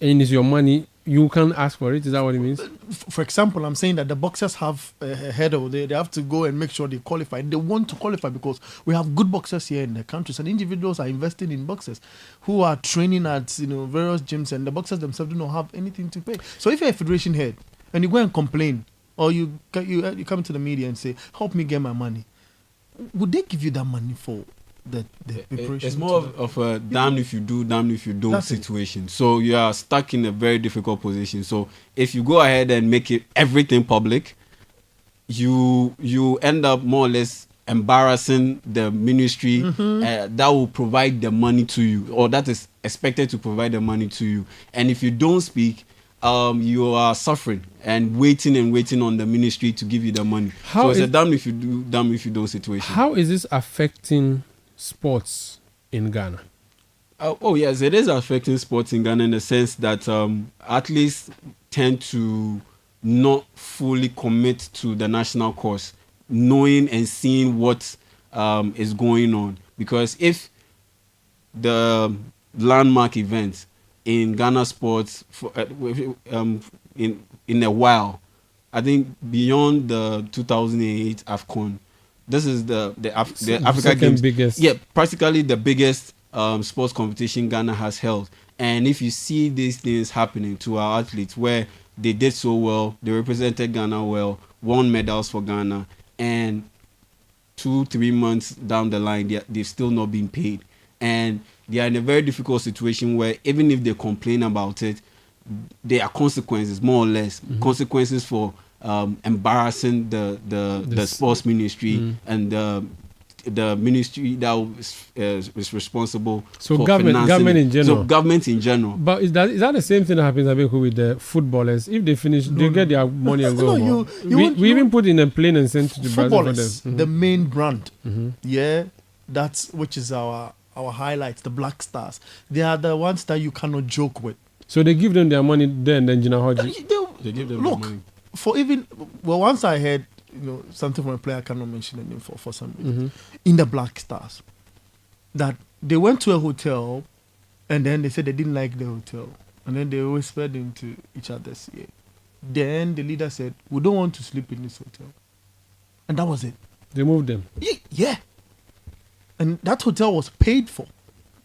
and it's your money, you can ask for it. Is that what it means? For example, I'm saying that the boxers have a hurdle. They have to go and make sure they qualify. They want to qualify because we have good boxers here in the country, and individuals are investing in boxers who are training at various gyms, and the boxers themselves do not have anything to pay. So if you're a federation head and you go and complain, or you come to the media and say, "Help me get my money," would they give you that money for the preparation? It's more of a damn if you do, damn if you don't situation. So you are stuck in a very difficult position. So if you go ahead and make everything public, you end up more or less embarrassing the ministry that will provide the money to you, or that is expected to provide the money to you. And if you don't speak, you are suffering and waiting on the ministry to give you the money. So it's a damn if you do, damn if you don't situation. How is this affecting sports in Ghana? Yes, it is affecting sports in Ghana in the sense that athletes tend to not fully commit to the national cause, knowing and seeing what is going on. Because if the landmark events in Ghana sports in a while, I think beyond the 2008 AFCON, this is the Africa Games, biggest. Yeah, practically the biggest sports competition Ghana has held. And if you see these things happening to our athletes, where they did so well, they represented Ghana well, won medals for Ghana, and 2-3 months down the line, they've still not been paid. And they are in a very difficult situation where even if they complain about it, there are consequences, more or less, consequences for embarrassing the sports ministry and the ministry that is responsible for government in general. So government in general. But is that the same thing that happens with the footballers? If they finish, they get their money and go. We even put in a plane and sent to the footballers, the main brand. Yeah, that's which is our highlights, the Black Stars. They are the ones that you cannot joke with. So they give them their money then Gina Hodge. They give them look, their money. For even once I heard something from a player I cannot mention the name for some reason in the Black Stars, that they went to a hotel and then they said they didn't like the hotel and then they whispered into each other's ear. Then the leader said, "We don't want to sleep in this hotel," and that was it. They moved them. Yeah, and that hotel was paid for,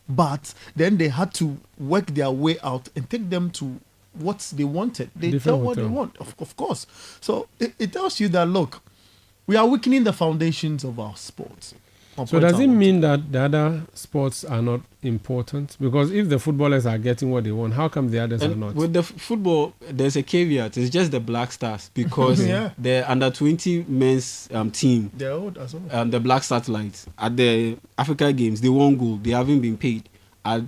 but then they had to work their way out and take them to what they wanted. They tell what they want, of course. So it tells you that, look, we are weakening the foundations of our sports. So does it mean that the other sports are not important? Because if the footballers are getting what they want, how come the others are not? With the football, there's a caveat. It's just the Black Stars because the under-20 men's team, they're old as well. The Black Satellites, at the Africa Games, they won gold. They haven't been paid. At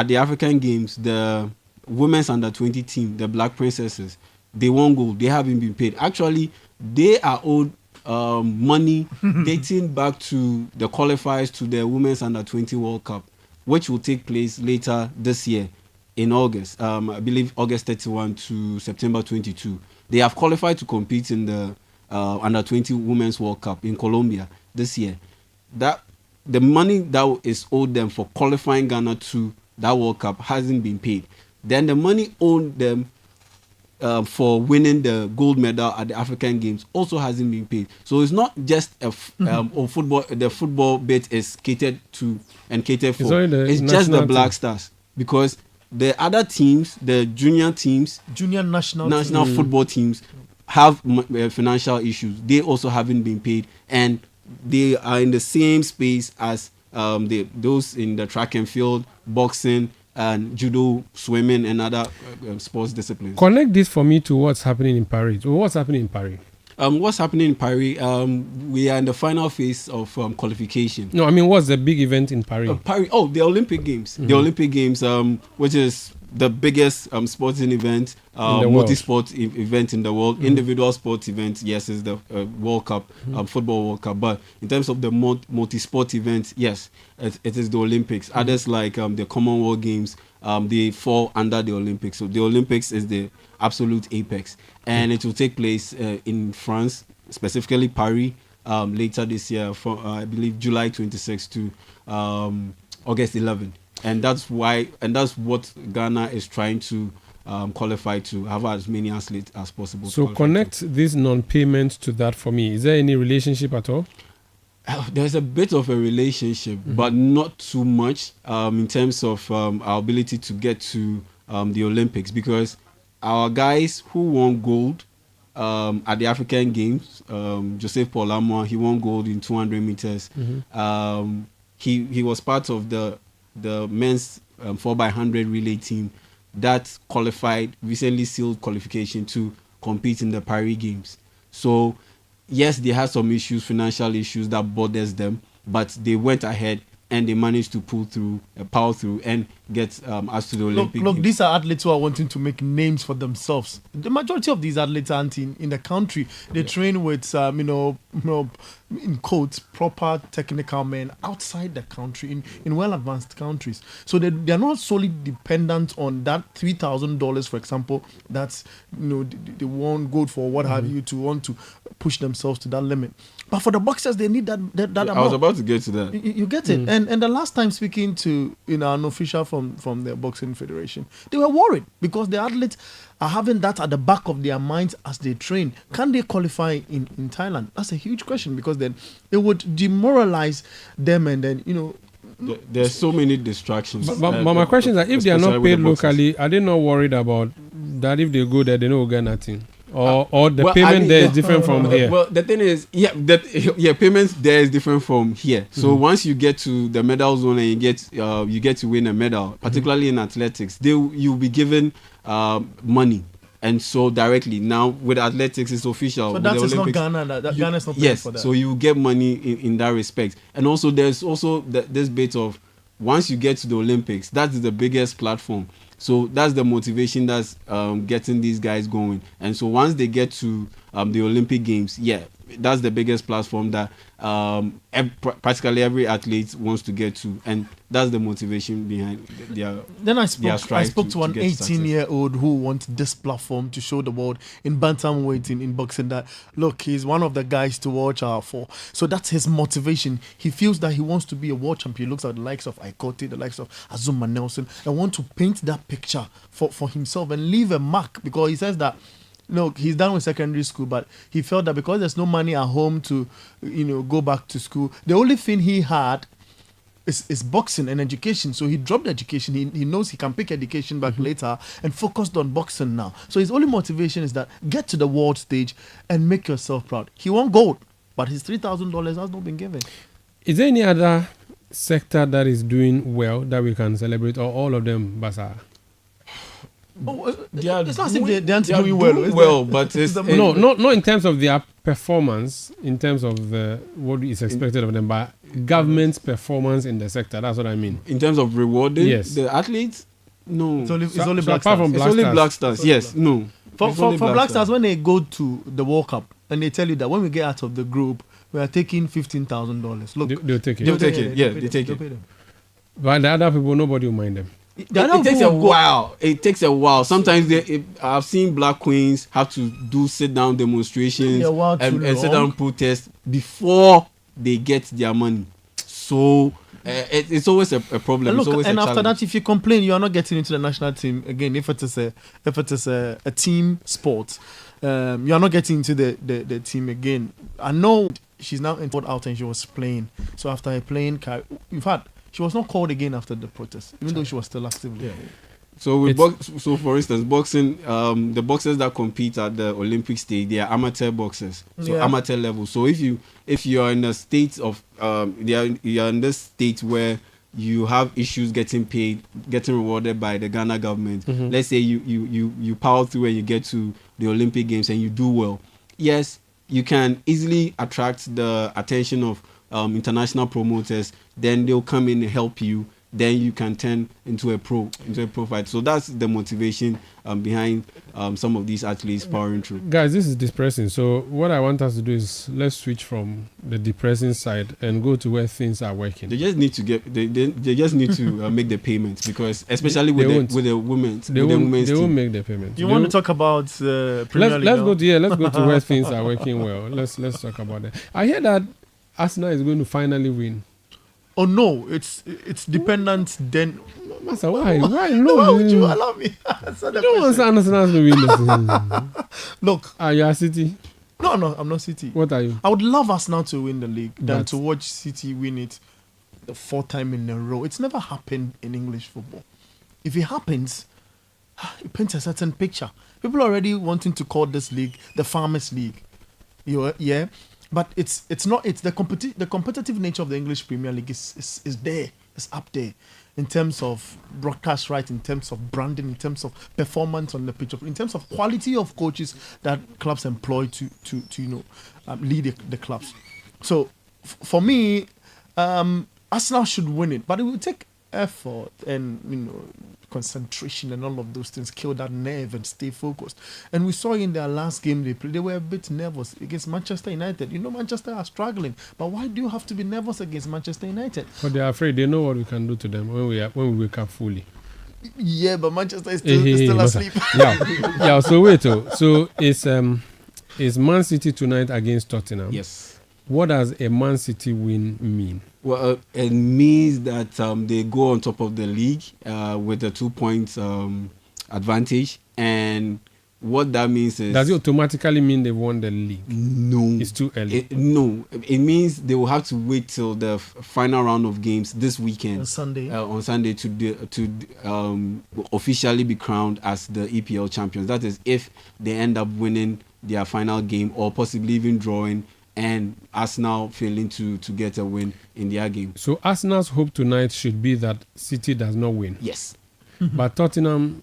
the African Games, the women's under-20 team, the Black Princesses, they won gold. They haven't been paid. Actually, they are owed money dating back to the qualifiers to the Women's Under-20 World Cup, which will take place later this year in August. I believe August 31 to September 22. They have qualified to compete in the Under-20 Women's World Cup in Colombia this year. That the money that is owed them for qualifying Ghana to that World Cup hasn't been paid. Then the money owed them for winning the gold medal at the African Games also hasn't been paid. So it's not just football. The football bit is catered to and catered for. It's just the Black Stars, because the other teams, the junior teams, national football teams, have financial issues. They also haven't been paid, and they are in the same space as those in the track and field, boxing, and judo, swimming, and other sports disciplines. Connect this for me to what's happening in Paris. What's happening in Paris? What's happening in Paris? We are in the final phase of qualification. No, I mean, what's the big event in Paris? The Olympic Games. The Olympic Games, which is the biggest sporting event, multi-sport event in the world. Individual sports event, yes, is the World Cup, Football World Cup. But in terms of the multi-sport event, yes, it is the Olympics. Others like the Commonwealth Games, they fall under the Olympics. So the Olympics is the absolute apex. And it will take place in France, specifically Paris, later this year, from I believe July 26 to August 11. And that's what Ghana is trying to qualify to have as many athletes as possible. So connect this non-payment to that for me. Is there any relationship at all? There's a bit of a relationship, but not too much in terms of our ability to get to the Olympics, because our guys who won gold at the African Games, Joseph Paul Amoah, he won gold in 200 meters. He was part of the men's 4x100 relay team that recently sealed qualification to compete in the Paris Games. So yes, they had some issues, financial issues that bothers them, but they went ahead and they managed to power through and get us to the Olympic Games. These are athletes who are wanting to make names for themselves. The majority of these athletes aren't in the country. They train with, in quotes, proper technical men outside the country, in well-advanced countries. So they are not solely dependent on that $3,000, for example, that's, they want gold for what have you, to want to push themselves to that limit. But for the boxers, they need that amount. I was about to get to that. You get it. And the last time speaking to an official from the Boxing Federation, they were worried because the athletes are having that at the back of their minds as they train. Can they qualify in Thailand? That's a huge question, because then it would demoralize them, and then, there's so many distractions. But my question is that if they are not paid locally, are they not worried about that if they go there, they don't get nothing? Or the payment there is different from here. Well, the thing is, payments there is different from here. So once you get to the medal zone and you get to win a medal, particularly in athletics, you'll be given money. And so directly now with athletics, it's official. So that is not Ghana. Ghana is not paying for that. So you get money in that respect. And also there's also this bit of once you get to the Olympics, that's the biggest platform. So that's the motivation that's getting these guys going. And so once they get to the Olympic Games, that's the biggest platform that practically every athlete wants to get to. And that's the motivation behind their Then I spoke to an 18-year-old who wants this platform to show the world in bantamweight in boxing that, look, he's one of the guys to watch out for. So that's his motivation. He feels that he wants to be a world champion. He looks at the likes of Ikote, the likes of Azuma Nelson, and want to paint that picture for himself and leave a mark, because he says that he's done with secondary school, but he felt that because there's no money at home to, go back to school, the only thing he had is boxing and education. So he dropped education. He knows he can pick education back later and focused on boxing now. So his only motivation is that get to the world stage and make yourself proud. He won gold, but his $3,000 has not been given. Is there any other sector that is doing well that we can celebrate, or all of them, Basa? It's not as if they aren't doing well, but it's not in terms of their performance, in terms of what is expected of them, but government's performance in the sector. That's what I mean. In terms of rewarding the athletes, no. It's only Black Stars. It's only Black Stars. Yes, no. For Black Stars, when they go to the World Cup and they tell you that when we get out of the group, we are taking $15,000. Look, they'll take it. They'll take it. Yeah, they take it. But the other people, nobody will mind them. It takes a while. It takes a while. Sometimes I've seen Black Queens have to do sit-down demonstrations and sit-down protests before they get their money. So it's always a problem. And, look, it's always and a after challenge. that, if you complain, you are not getting into the national team again. If it is a team sport, you are not getting into the team again. I know she's now entered out and she was playing. So after her playing, in fact, she was not called again after the protest, even though she was still active. Yeah. So for instance, boxing, the boxers that compete at the Olympic stage, they are amateur boxers, so amateur level. So if you are in a state of you are in this state where you have issues getting paid, getting rewarded by the Ghana government. Let's say you power through and you get to the Olympic Games and you do well. Yes, you can easily attract the attention of international promoters. Then they'll come in and help you. Then you can turn into a pro fight. So that's the motivation behind some of these athletes powering through. Guys, this is depressing. So what I want us to do is let's switch from the depressing side and go to where things are working. They just need to they just need to make the payments, because especially with the women, they won't make the payments. You want to talk about Premier League? Let's go to where things are working well. Let's talk about that. I hear that Arsenal is going to finally win. Oh no, it's dependent then. Master, why? No, why would you allow me? No one's Arsenal to win. Look, are you a City? No, I'm not City. What are you? I would love Arsenal to win the league than to watch City win it the fourth time in a row. It's never happened in English football. If it happens, it paints a certain picture. People are already wanting to call this league the Farmers League. Yeah. But it's not. It's the competitive nature of the English Premier League is there. It's up there in terms of broadcast rights, in terms of branding, in terms of performance on the pitch, in terms of quality of coaches that clubs employ to lead the clubs. So for me, Arsenal should win it, but it will take effort and concentration and all of those things, kill that nerve and stay focused. And we saw in their last game they played, they were a bit nervous against Manchester United. Manchester are struggling, but why do you have to be nervous against Manchester United? But they are afraid. They know what we can do to them when we wake up fully. Yeah, but Manchester is still asleep. Yeah. So wait, so it's Man City tonight against Tottenham. Yes. What does a Man City win mean? Well, it means that they go on top of the league with a 2 points advantage, and what that means is... Does it automatically mean they won the league? No. It's too early. No. It means they will have to wait till the final round of games this weekend. On Sunday to officially be crowned as the EPL champions. That is if they end up winning their final game or possibly even drawing and Arsenal failing to get a win in their game. So Arsenal's hope tonight should be that City does not win. Yes. But Tottenham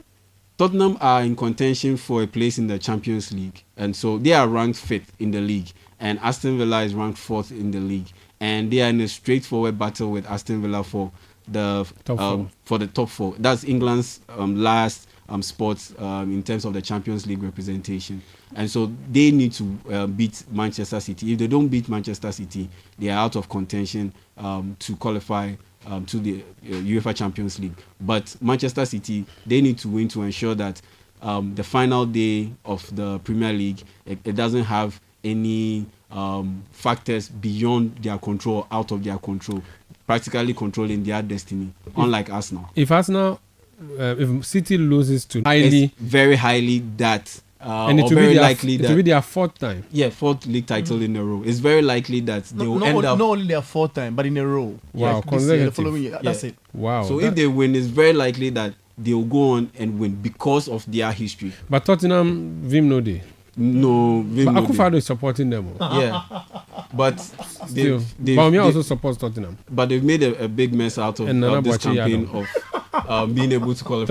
are in contention for a place in the Champions League. And so they are ranked 5th in the league. And Aston Villa is ranked 4th in the league. And they are in a straightforward battle with Aston Villa for the top 4. That's England's last spot in terms of the Champions League representation. And so they need to beat Manchester City. If they don't beat Manchester City, they are out of contention to qualify to the UEFA Champions League. But Manchester City, they need to win to ensure that the final day of the Premier League, it doesn't have any factors beyond their control, out of their control, practically controlling their destiny, unlike Arsenal. If City loses to it's very highly that... and it will be their 4th time. Yeah, 4th league title in a row. It's very likely that they will end up... Not only their 4th time, but in a row. Wow, the following year. That's it. Wow. So if they win, it's very likely that they will go on and win because of their history. But Tottenham, Vim no day. No, Vim but no Akufo-Addo is supporting them. Yeah. But Bawumia also supports Tottenham. But they've made a big mess out of this campaign of being able to qualify.